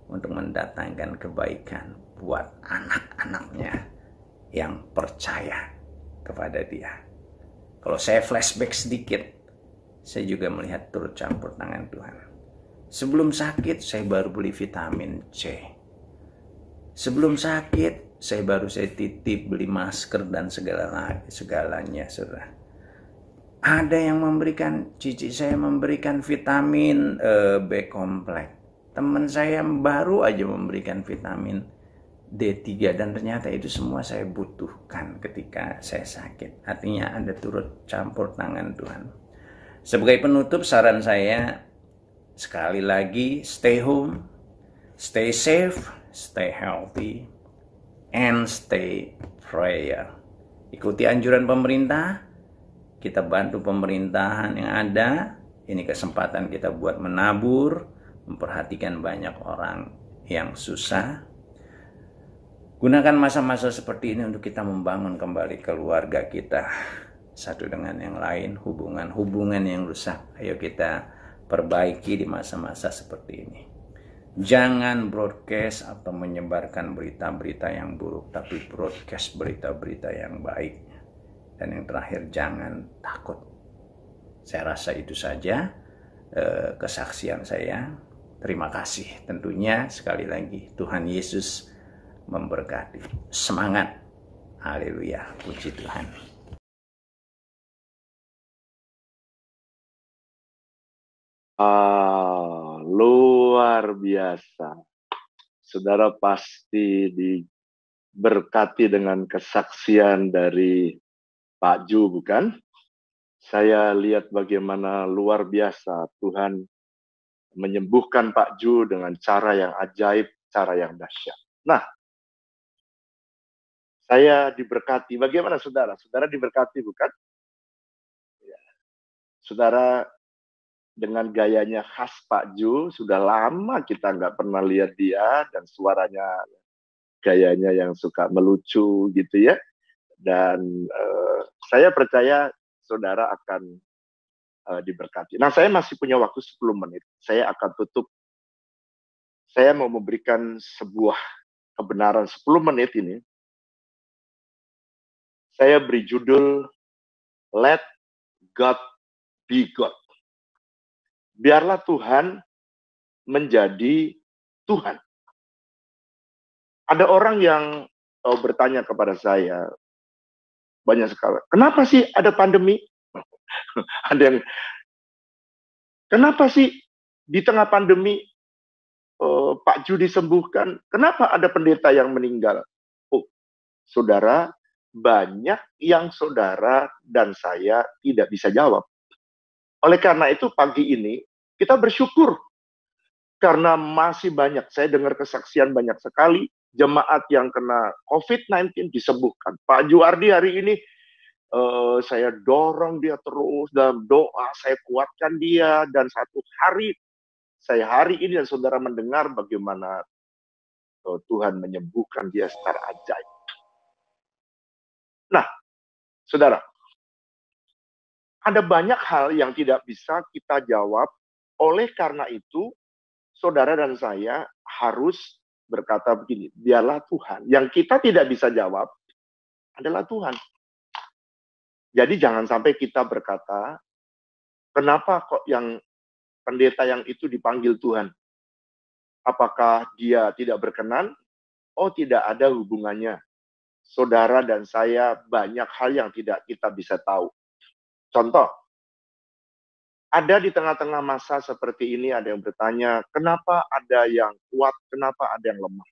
Speaker 2: untuk mendatangkan kebaikan buat anak-anaknya yang percaya kepada Dia. Kalau saya flashback sedikit, saya juga melihat turut campur tangan Tuhan. Sebelum sakit, saya baru beli vitamin C. Sebelum sakit, saya titip beli masker dan segalanya, saudara. Ada yang memberikan, cici saya memberikan vitamin B kompleks. Teman saya baru aja memberikan vitamin D3, dan ternyata itu semua saya butuhkan ketika saya sakit. Artinya ada turut campur tangan Tuhan. Sebagai penutup, saran saya sekali lagi, stay home, stay safe, stay healthy, and stay prayer. Ikuti anjuran pemerintah, kita bantu pemerintahan yang ada. Ini kesempatan kita buat menabur, memperhatikan banyak orang yang susah. Gunakan masa-masa seperti ini untuk kita membangun kembali keluarga kita satu dengan yang lain, hubungan yang rusak. Ayo kita perbaiki di masa-masa seperti ini. Jangan broadcast atau menyebarkan berita-berita yang buruk, tapi broadcast berita-berita yang baik. Dan yang terakhir, jangan takut. Saya rasa itu saja kesaksian saya. Terima kasih. Tentunya sekali lagi Tuhan Yesus memberkati. Semangat. Haleluya. Puji Tuhan.
Speaker 1: Luar biasa. Saudara pasti diberkati dengan kesaksian dari Pak Ju, bukan? Saya lihat bagaimana luar biasa Tuhan menyembuhkan Pak Ju dengan cara yang ajaib, cara yang dahsyat. Nah, saya diberkati. Bagaimana saudara? Saudara diberkati, bukan? Ya. Saudara dengan gayanya khas Pak Ju, sudah lama kita nggak pernah lihat dia, dan suaranya, gayanya yang suka melucu gitu ya. Dan saya percaya saudara akan diberkati. Nah, saya masih punya waktu 10 menit. Saya akan tutup. Saya mau memberikan sebuah kebenaran 10 menit ini. Saya beri judul Let God Be God. Biarlah Tuhan menjadi Tuhan. Ada orang yang bertanya kepada saya, banyak sekali, kenapa sih ada pandemi? Ada yang, kenapa sih di tengah pandemi Pak Ju disembuhkan? Kenapa ada pendeta yang meninggal? Oh, saudara, banyak yang saudara dan saya tidak bisa jawab. Oleh karena itu pagi ini kita bersyukur karena masih banyak, saya dengar kesaksian banyak sekali jemaat yang kena COVID-19 disembuhkan. Pak Juardi hari ini saya dorong dia terus dalam doa, saya kuatkan dia, dan satu hari ini dan saudara mendengar bagaimana Tuhan menyembuhkan dia secara ajaib. Nah, saudara, ada banyak hal yang tidak bisa kita jawab. Oleh karena itu, saudara dan saya harus berkata begini, biarlah Tuhan. Yang kita tidak bisa jawab adalah Tuhan. Jadi jangan sampai kita berkata, kenapa kok yang pendeta yang itu dipanggil Tuhan? Apakah dia tidak berkenan? Oh, tidak ada hubungannya. saudara dan saya banyak hal yang tidak kita bisa tahu. Contoh, ada di tengah-tengah masa seperti ini ada yang bertanya, kenapa ada yang kuat, kenapa ada yang lemah.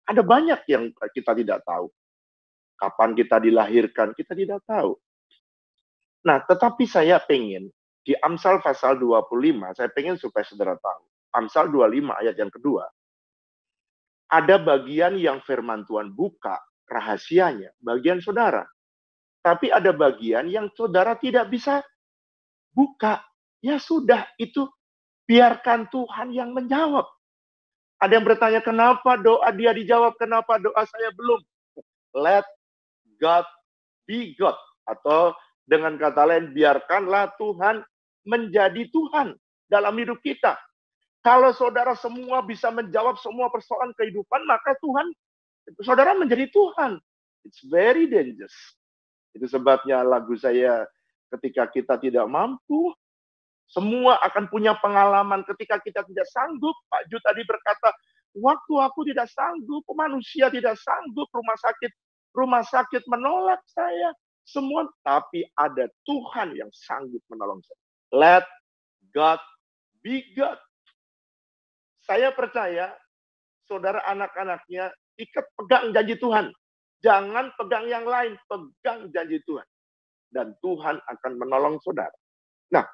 Speaker 1: Ada banyak yang kita tidak tahu. Kapan kita dilahirkan, kita tidak tahu. Nah, tetapi saya pengen, di Amsal pasal 25, saya pengen supaya saudara tahu. Amsal 25 ayat yang kedua, ada bagian yang firman Tuhan buka, rahasianya, bagian saudara. Tapi ada bagian yang saudara tidak bisa buka. Ya sudah, itu biarkan Tuhan yang menjawab. Ada yang bertanya, kenapa doa dia dijawab, kenapa doa saya belum? Let God be God. Atau dengan kata lain, biarkanlah Tuhan menjadi Tuhan dalam hidup kita. Kalau saudara semua bisa menjawab semua persoalan kehidupan, maka Tuhan, saudara menjadi Tuhan. It's very dangerous. Itu sebabnya lagu saya, ketika kita tidak mampu, semua akan punya pengalaman ketika kita tidak sanggup. Pak Ju tadi berkata, waktu aku tidak sanggup, manusia tidak sanggup, rumah sakit menolak saya. Semua, tapi ada Tuhan yang sanggup menolong saya. Let God be God. Saya percaya, saudara anak-anaknya, pegang janji Tuhan. Jangan pegang yang lain, pegang janji Tuhan. Dan Tuhan akan menolong saudara. Nah,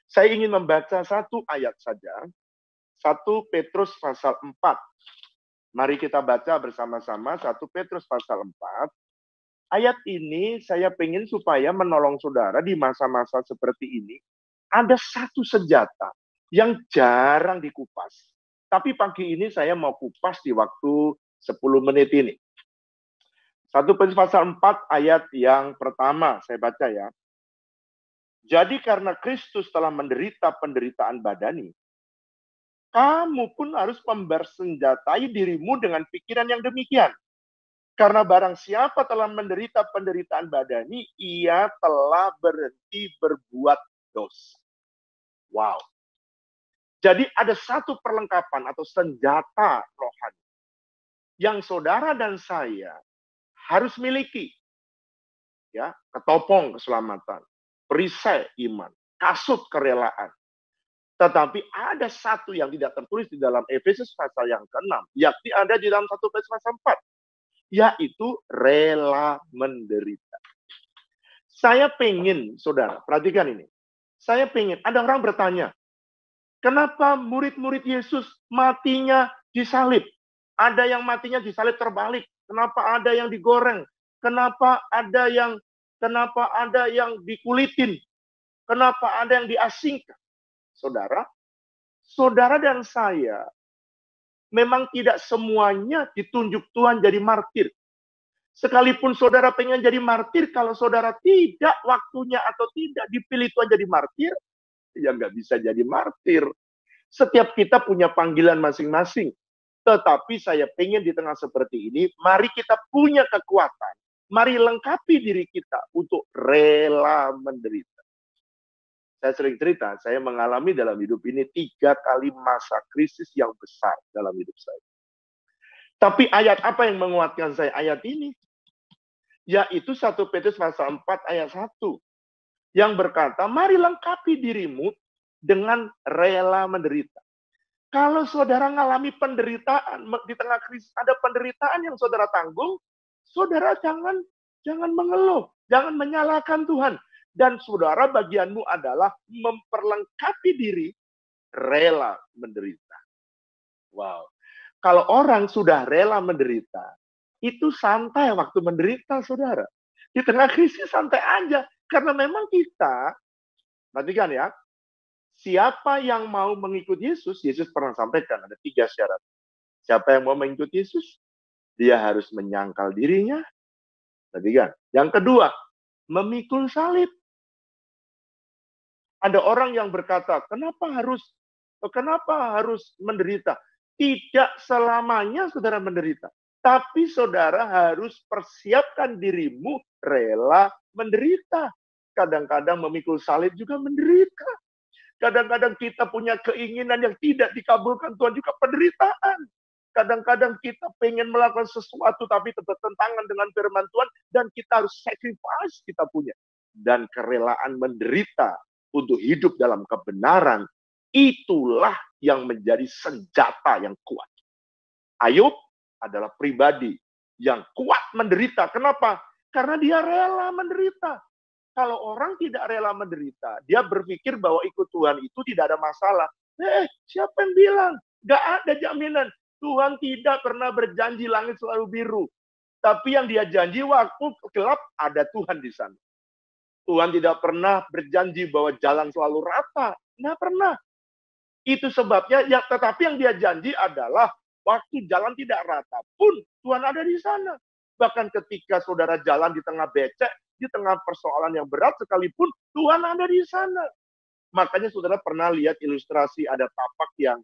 Speaker 1: saya ingin membaca satu ayat saja. 1 Petrus pasal 4. Mari kita baca bersama-sama 1 Petrus pasal 4. Ayat ini saya ingin supaya menolong saudara di masa-masa seperti ini. Ada satu senjata yang jarang dikupas. Tapi pagi ini saya mau kupas di waktu 10 menit ini. 1 Petrus pasal 4 ayat yang pertama saya baca ya. Jadi karena Kristus telah menderita penderitaan badani, kamu pun harus membersenjatai dirimu dengan pikiran yang demikian. Karena barang siapa telah menderita penderitaan badani, ia telah berhenti berbuat dosa. Wow. Jadi ada satu perlengkapan atau senjata rohani yang saudara dan saya harus miliki. Ya, ketopong keselamatan, perisai iman, kasut kerelaan. Tetapi ada satu yang tidak tertulis di dalam Efesus pasal yang ke-6, yakni ada di dalam 1 Petrus pasal 4, yaitu rela menderita. Saya pengen, saudara, perhatikan ini. Saya pengen, ada orang bertanya, kenapa murid-murid Yesus matinya disalib? Ada yang matinya disalib terbalik. Kenapa ada yang digoreng? Kenapa ada yang dikulitin? Kenapa ada yang diasingkan? Saudara dan saya memang tidak semuanya ditunjuk Tuhan jadi martir. Sekalipun saudara pengen jadi martir, kalau saudara tidak waktunya atau tidak dipilih Tuhan jadi martir, ya nggak bisa jadi martir. Setiap kita punya panggilan masing-masing. Tetapi saya pengen di tengah seperti ini, mari kita punya kekuatan. Mari lengkapi diri kita untuk rela menderita. Saya sering cerita, saya mengalami dalam hidup ini 3 kali masa krisis yang besar dalam hidup saya. Tapi ayat apa yang menguatkan saya? Ayat ini. Yaitu 1 Petrus pasal 4 ayat 1. Yang berkata, mari lengkapi dirimu dengan rela menderita. Kalau saudara mengalami penderitaan, di tengah krisis ada penderitaan yang saudara tanggung, saudara jangan mengeluh, jangan menyalahkan Tuhan. Dan saudara bagianmu adalah memperlengkapi diri rela menderita. Wow. Kalau orang sudah rela menderita, itu santai waktu menderita, saudara. Di tengah krisis santai aja. Karena memang kita, perhatikan ya, siapa yang mau mengikuti Yesus, Yesus pernah sampaikan ada 3 syarat. Siapa yang mau mengikuti Yesus, dia harus menyangkal dirinya. Perhatikan. Yang kedua, memikul salib. Ada orang yang berkata, kenapa harus menderita? Tidak selamanya saudara menderita. Tapi saudara harus persiapkan dirimu rela menderita. Kadang-kadang memikul salib juga menderita. Kadang-kadang kita punya keinginan yang tidak dikabulkan Tuhan juga penderitaan. Kadang-kadang kita pengen melakukan sesuatu tapi bertentangan dengan firman Tuhan dan kita harus sacrifice kita punya. Dan kerelaan menderita untuk hidup dalam kebenaran, itulah yang menjadi senjata yang kuat. Ayub adalah pribadi yang kuat menderita. Kenapa? Karena dia rela menderita. Kalau orang tidak rela menderita, dia berpikir bahwa ikut Tuhan itu tidak ada masalah. Siapa yang bilang? Gak ada jaminan. Tuhan tidak pernah berjanji langit selalu biru. Tapi yang dia janji waktu gelap, ada Tuhan di sana. Tuhan tidak pernah berjanji bahwa jalan selalu rata. Nggak pernah. Itu sebabnya, tetapi yang dia janji adalah waktu jalan tidak rata pun Tuhan ada di sana. Bahkan ketika saudara jalan di tengah becek, di tengah persoalan yang berat sekalipun, Tuhan ada di sana. Makanya saudara pernah lihat ilustrasi ada tapak yang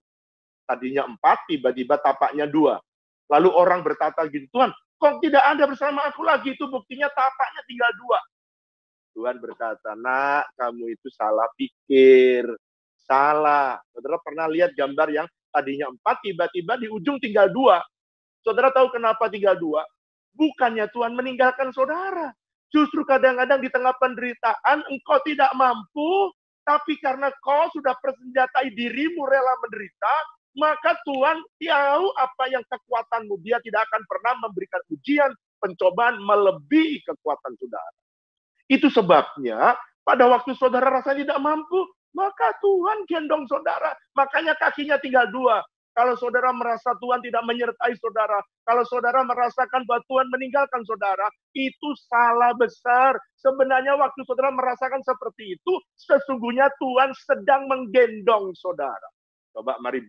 Speaker 1: tadinya 4, tiba-tiba tapaknya 2. Lalu orang berkata gini, Tuhan, kok tidak ada bersama aku lagi? Itu buktinya tapaknya tinggal 2. Tuhan berkata, nak, kamu itu salah pikir. Salah. Saudara pernah lihat gambar yang tadinya 4, tiba-tiba di ujung tinggal 2. Saudara tahu kenapa tinggal 2? Bukannya Tuhan meninggalkan saudara. Justru kadang-kadang di tengah penderitaan, engkau tidak mampu, tapi karena kau sudah persenjatai dirimu rela menderita, maka Tuhan tahu apa yang kekuatanmu. Dia tidak akan pernah memberikan ujian, pencobaan melebihi kekuatan saudara. Itu sebabnya pada waktu saudara rasanya tidak mampu, maka Tuhan gendong saudara. Makanya kakinya tinggal 2. Kalau saudara merasa Tuhan tidak menyertai saudara, kalau saudara merasakan bahwa Tuhan meninggalkan saudara, itu salah besar. Sebenarnya waktu saudara merasakan seperti itu, sesungguhnya Tuhan sedang menggendong saudara. Coba mari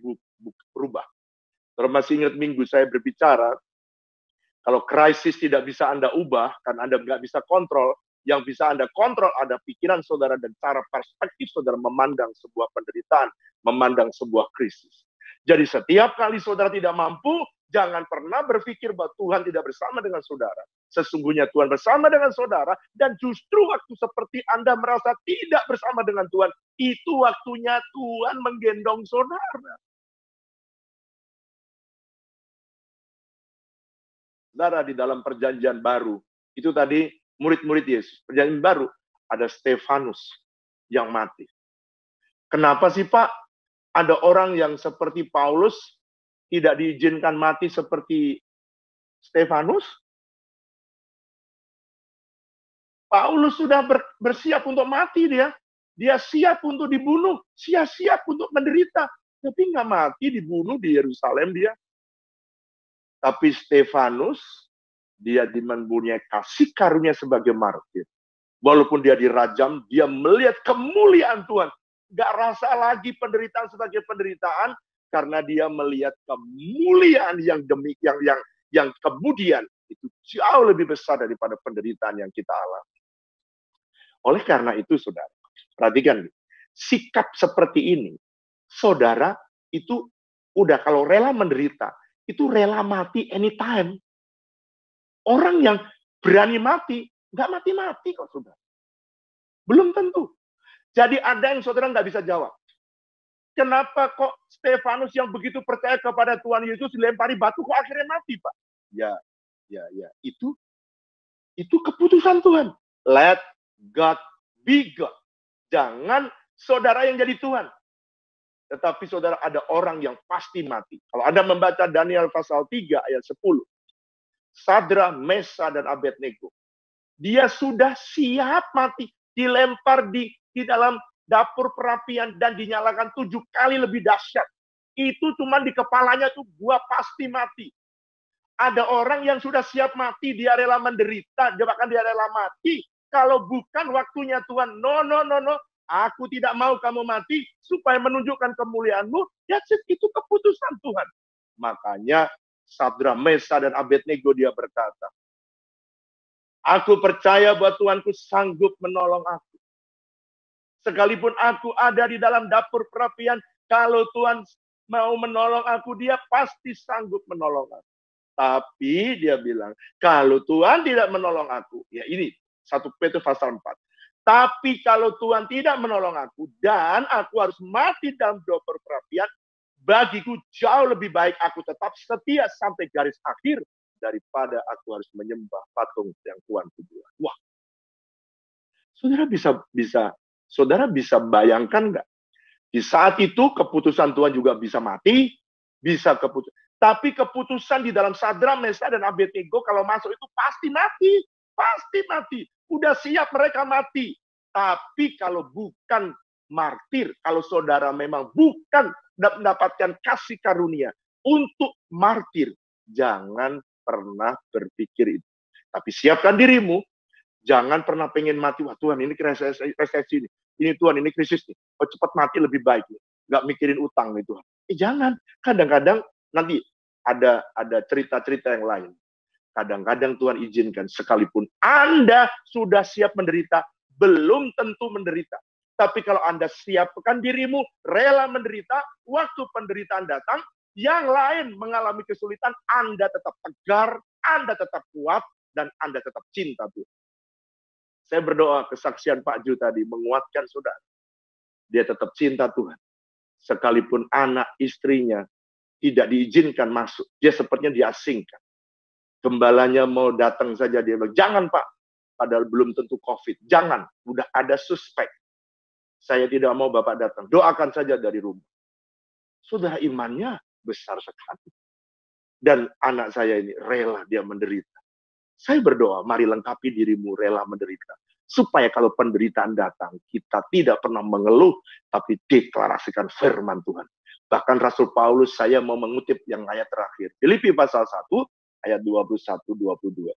Speaker 1: berubah. Terus masih ingat minggu saya berbicara, kalau krisis tidak bisa Anda ubah, kan Anda nggak bisa kontrol, yang bisa Anda kontrol ada pikiran saudara dan cara perspektif saudara memandang sebuah penderitaan, memandang sebuah krisis. Jadi setiap kali saudara tidak mampu, jangan pernah berpikir bahwa Tuhan tidak bersama dengan saudara. Sesungguhnya Tuhan bersama dengan saudara, dan justru waktu seperti Anda merasa tidak bersama dengan Tuhan, itu waktunya Tuhan menggendong saudara. Saudara, di dalam perjanjian baru, itu tadi murid-murid Yesus. Perjanjian baru, ada Stefanus yang mati. Kenapa sih Pak? Ada orang yang seperti Paulus tidak diizinkan mati seperti Stefanus? Paulus sudah bersiap untuk mati dia. Dia siap untuk dibunuh, siap untuk menderita. Tapi nggak mati, dibunuh di Yerusalem dia. Tapi Stefanus, dia mempunyai kasih karunia sebagai martir. Walaupun dia dirajam, dia melihat kemuliaan Tuhan. Gak rasa lagi penderitaan sebagai penderitaan, karena dia melihat kemuliaan yang demikian, yang kemudian itu jauh lebih besar daripada penderitaan yang kita alami. Oleh karena itu, saudara, perhatikan, sikap seperti ini, saudara itu udah kalau rela menderita, itu rela mati anytime. Orang yang berani mati, nggak mati-mati kok, saudara. Belum tentu. Jadi ada yang saudara nggak bisa jawab. Kenapa kok Stefanus yang begitu percaya kepada Tuhan Yesus dilempari batu kok akhirnya mati, Pak? Ya. Itu keputusan Tuhan. Let God be God. Jangan saudara yang jadi Tuhan. Tetapi saudara, ada orang yang pasti mati. Kalau Anda membaca Daniel pasal 3 ayat 10. Sadra, Mesa, dan Abednego. Dia sudah siap mati. Dilempar di dalam dapur perapian dan dinyalakan 7 kali lebih dahsyat. Itu cuma di kepalanya tuh, gua pasti mati. Ada orang yang sudah siap mati, dia rela menderita, bahkan dia rela mati. Kalau bukan waktunya Tuhan, no. Aku tidak mau kamu mati supaya menunjukkan kemuliaan-Mu. Ya, itu keputusan Tuhan. Makanya Sadra, Mesa, dan Abednego dia berkata, aku percaya bahwa Tuhanku sanggup menolong aku. Sekalipun aku ada di dalam dapur perapian, kalau Tuhan mau menolong aku, dia pasti sanggup menolong aku. Tapi dia bilang, kalau Tuhan tidak menolong aku, ya ini 1 Petrus pasal 4. Tapi kalau Tuhan tidak menolong aku, dan aku harus mati dalam dapur perapian, Bagiku jauh lebih baik aku tetap setia sampai garis akhir daripada aku harus menyembah patung yang Tuhan buat. Wah, saudara bisa bayangkan nggak? Di saat itu keputusan Tuhan juga bisa mati, bisa keputusan. Tapi keputusan di dalam Sadrak, Mesakh, dan Abednego kalau masuk itu pasti mati. Pasti mati. Udah siap mereka mati. Tapi kalau bukan martir, kalau saudara memang bukan mendapatkan kasih karunia untuk martir, jangan pernah berpikir itu. Tapi siapkan dirimu, jangan pernah pengen mati. Wah Tuhan, ini resesi ini. Ini Tuhan, ini krisis nih. Oh cepat mati lebih baik nih. Nggak mikirin utang nih Tuhan. Jangan. Kadang-kadang nanti ada cerita-cerita yang lain. Kadang-kadang Tuhan izinkan sekalipun Anda sudah siap menderita, belum tentu menderita. Tapi kalau Anda siapkan dirimu, rela menderita, waktu penderitaan datang, yang lain mengalami kesulitan, Anda tetap tegar, Anda tetap kuat, dan Anda tetap cinta Tuhan. Saya berdoa kesaksian Pak Ju tadi menguatkan saudara. Dia tetap cinta Tuhan. Sekalipun anak istrinya tidak diizinkan masuk, dia sepertinya diasingkan. Gembalanya mau datang saja, dia bilang, jangan Pak, padahal belum tentu COVID. Jangan, udah ada suspek. Saya tidak mau Bapak datang, doakan saja dari rumah. Saudara imannya besar sekali. Dan anak saya ini rela dia menderita. Saya berdoa, mari lengkapi dirimu rela menderita. Supaya kalau penderitaan datang, kita tidak pernah mengeluh, tapi deklarasikan firman Tuhan. Bahkan Rasul Paulus, saya mau mengutip yang ayat terakhir. Filipi pasal 1, ayat 21-22.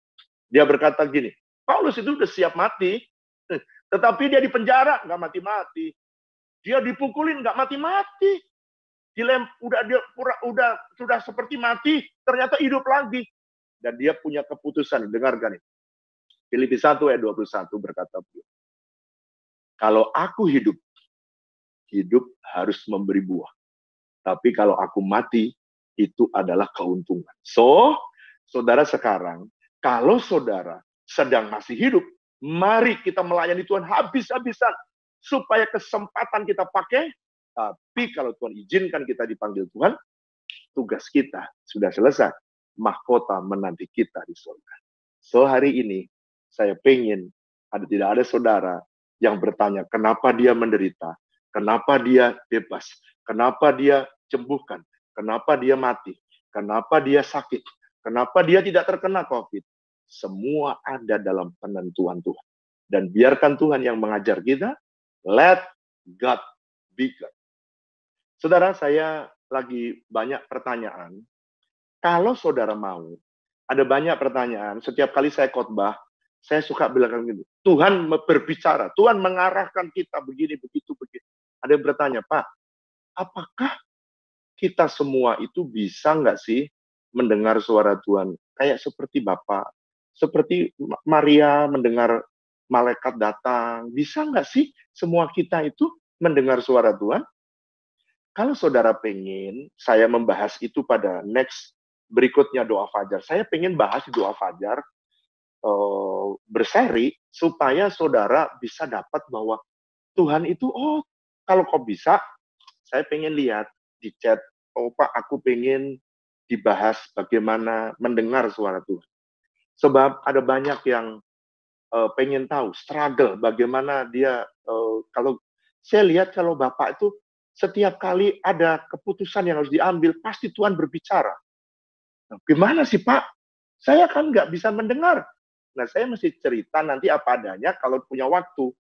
Speaker 1: Dia berkata gini, Paulus itu udah siap mati, tetapi dia di penjara, nggak mati-mati. Dia dipukulin, nggak mati-mati. Sudah seperti mati, ternyata hidup lagi. Dan dia punya keputusan, dengarkan ini. Filipi 1 ayat 21 berkata, kalau aku hidup harus memberi buah. Tapi kalau aku mati, itu adalah keuntungan. So, saudara sekarang, kalau saudara sedang masih hidup, mari kita melayani Tuhan habis-habisan. Supaya kesempatan kita pakai, tapi kalau Tuhan izinkan kita dipanggil Tuhan, tugas kita sudah selesai. Mahkota menanti kita di surga. So hari ini saya pengen tidak ada saudara yang bertanya kenapa dia menderita, kenapa dia bebas, kenapa dia sembuhkan, kenapa dia mati, kenapa dia sakit, kenapa dia tidak terkena COVID. Semua ada dalam penentuan Tuhan. Dan biarkan Tuhan yang mengajar kita, let God be God. Saudara, saya lagi banyak pertanyaan. Kalau saudara mau, ada banyak pertanyaan. Setiap kali saya khotbah, saya suka bilang gitu. Tuhan berbicara, Tuhan mengarahkan kita begini, begitu, begitu. Ada yang bertanya, Pak, apakah kita semua itu bisa nggak sih mendengar suara Tuhan? Kayak seperti Bapak, seperti Maria mendengar malaikat datang. Bisa nggak sih semua kita itu mendengar suara Tuhan? Kalau saudara pengen, saya membahas itu pada next berikutnya doa fajar. Saya pengen bahas doa fajar berseri supaya saudara bisa dapat bahwa Tuhan itu, kalau kau bisa, saya pengen lihat di chat, Pak, aku pengen dibahas bagaimana mendengar suara Tuhan. Sebab ada banyak yang pengen tahu, struggle, bagaimana dia, kalau saya lihat kalau Bapak itu setiap kali ada keputusan yang harus diambil, pasti Tuhan berbicara. Nah, gimana sih Pak? Saya kan nggak bisa mendengar. Nah, saya mesti cerita nanti apa adanya kalau punya waktu.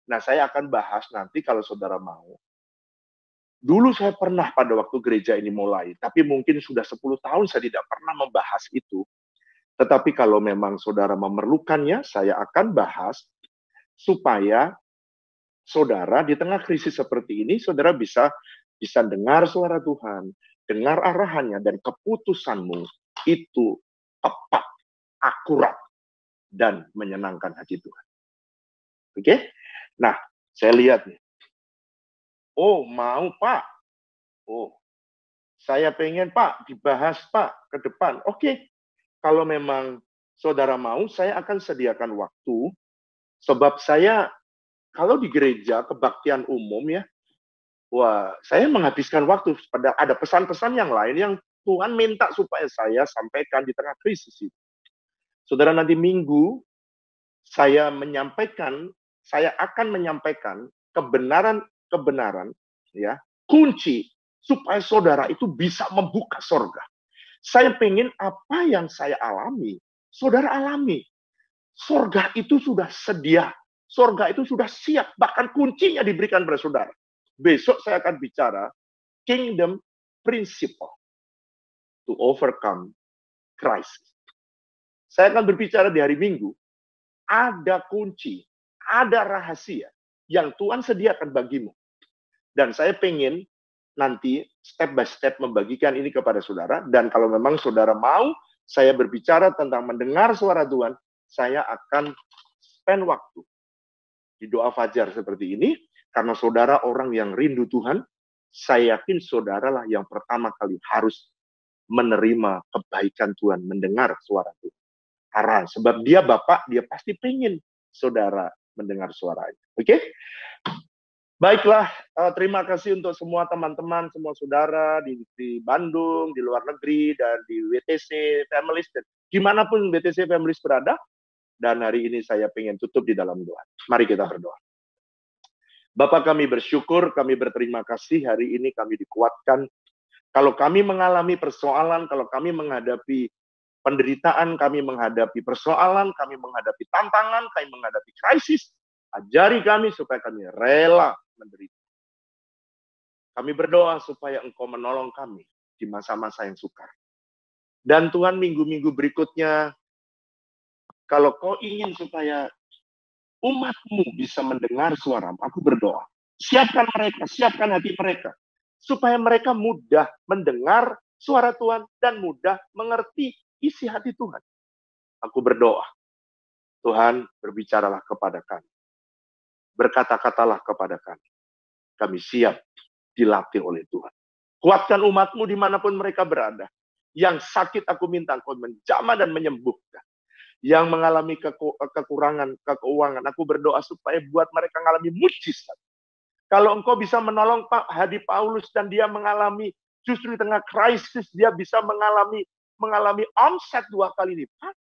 Speaker 1: Nah, saya akan bahas nanti kalau saudara mau. Dulu saya pernah pada waktu gereja ini mulai, tapi mungkin sudah 10 tahun saya tidak pernah membahas itu. Tetapi kalau memang saudara memerlukannya, saya akan bahas supaya saudara di tengah krisis seperti ini, saudara bisa dengar suara Tuhan, dengar arahannya, dan keputusanmu itu tepat, akurat, dan menyenangkan hati Tuhan. Oke? Nah, saya lihat nih. Oh, mau Pak. Oh, saya pengen Pak, dibahas Pak, ke depan. Oke, kalau memang saudara mau, saya akan sediakan waktu, sebab saya, kalau di gereja, kebaktian umum ya, Wah, saya menghabiskan waktu pada ada pesan-pesan yang lain yang Tuhan minta supaya saya sampaikan di tengah krisis itu. Saudara, nanti Minggu saya akan menyampaikan kebenaran-kebenaran, ya, kunci supaya saudara itu bisa membuka sorga. Saya pengen apa yang saya alami, saudara alami. Sorga itu sudah sedia, sorga itu sudah siap, bahkan kuncinya diberikan kepada saudara. Besok saya akan bicara kingdom principle to overcome crisis. Saya akan berbicara di hari Minggu, ada kunci, ada rahasia yang Tuhan sediakan bagimu. Dan saya pengen nanti step by step membagikan ini kepada saudara. Dan kalau memang saudara mau saya berbicara tentang mendengar suara Tuhan, saya akan spend waktu di doa fajar seperti ini. Karena saudara orang yang rindu Tuhan, saya yakin saudara lah yang pertama kali harus menerima kebaikan Tuhan, mendengar suara Tuhan. Karena sebab dia Bapak, dia pasti pengen saudara mendengar suaranya. Oke? Baiklah, terima kasih untuk semua teman-teman, semua saudara di Bandung, di luar negeri, dan di WTC Families, dan dimanapun WTC Families berada. Dan hari ini saya pengen tutup di dalam doa. Mari kita berdoa. Bapak, kami bersyukur, kami berterima kasih hari ini kami dikuatkan. Kalau kami mengalami persoalan, kalau kami menghadapi penderitaan, kami menghadapi persoalan, kami menghadapi tantangan, kami menghadapi krisis, ajari kami supaya kami rela menderita. Kami berdoa supaya Engkau menolong kami di masa-masa yang sukar. Dan Tuhan, minggu-minggu berikutnya, kalau Kau ingin supaya umat-Mu bisa mendengar suara-Mu, aku berdoa, siapkan mereka, siapkan hati mereka, supaya mereka mudah mendengar suara Tuhan dan mudah mengerti isi hati Tuhan. Aku berdoa, Tuhan berbicaralah kepada kami. Berkata-katalah kepada kami. Kami siap dilatih oleh Tuhan. Kuatkan umat-Mu dimanapun mereka berada. Yang sakit aku minta Engkau menjamah dan menyembuhkan. Yang mengalami kekurangan, keuangan, aku berdoa supaya buat mereka mengalami mujizat. Kalau Engkau bisa menolong Pak Hadi Paulus dan dia mengalami, justru di tengah krisis, dia bisa mengalami omset 2 kali lipat.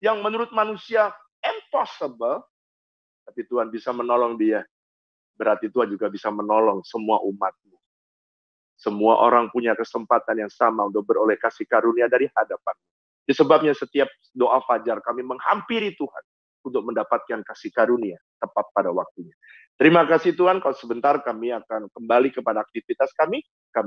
Speaker 1: Yang menurut manusia impossible, tapi Tuhan bisa menolong dia. Berarti Tuhan juga bisa menolong semua umat-Mu. Semua orang punya kesempatan yang sama untuk beroleh kasih karunia dari hadapan-Mu. Disebabnya setiap doa fajar kami menghampiri Tuhan untuk mendapatkan kasih karunia tepat pada waktunya. Terima kasih Tuhan, kalau sebentar kami akan kembali kepada aktivitas kami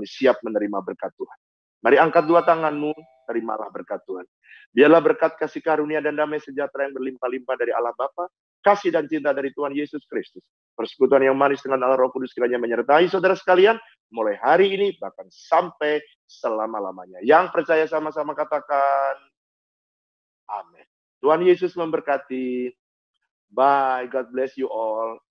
Speaker 1: siap menerima berkat Tuhan. Mari angkat 2 tanganmu, terimalah berkat Tuhan. Biarlah berkat kasih karunia dan damai sejahtera yang berlimpah-limpah dari Allah Bapa, kasih dan cinta dari Tuhan Yesus Kristus, persekutuan yang manis dengan Allah Roh Kudus kiranya menyertai saudara sekalian, mulai hari ini bahkan sampai selama-lamanya. Yang percaya sama-sama katakan, amin. Tuhan Yesus memberkati. Bye, God bless you all.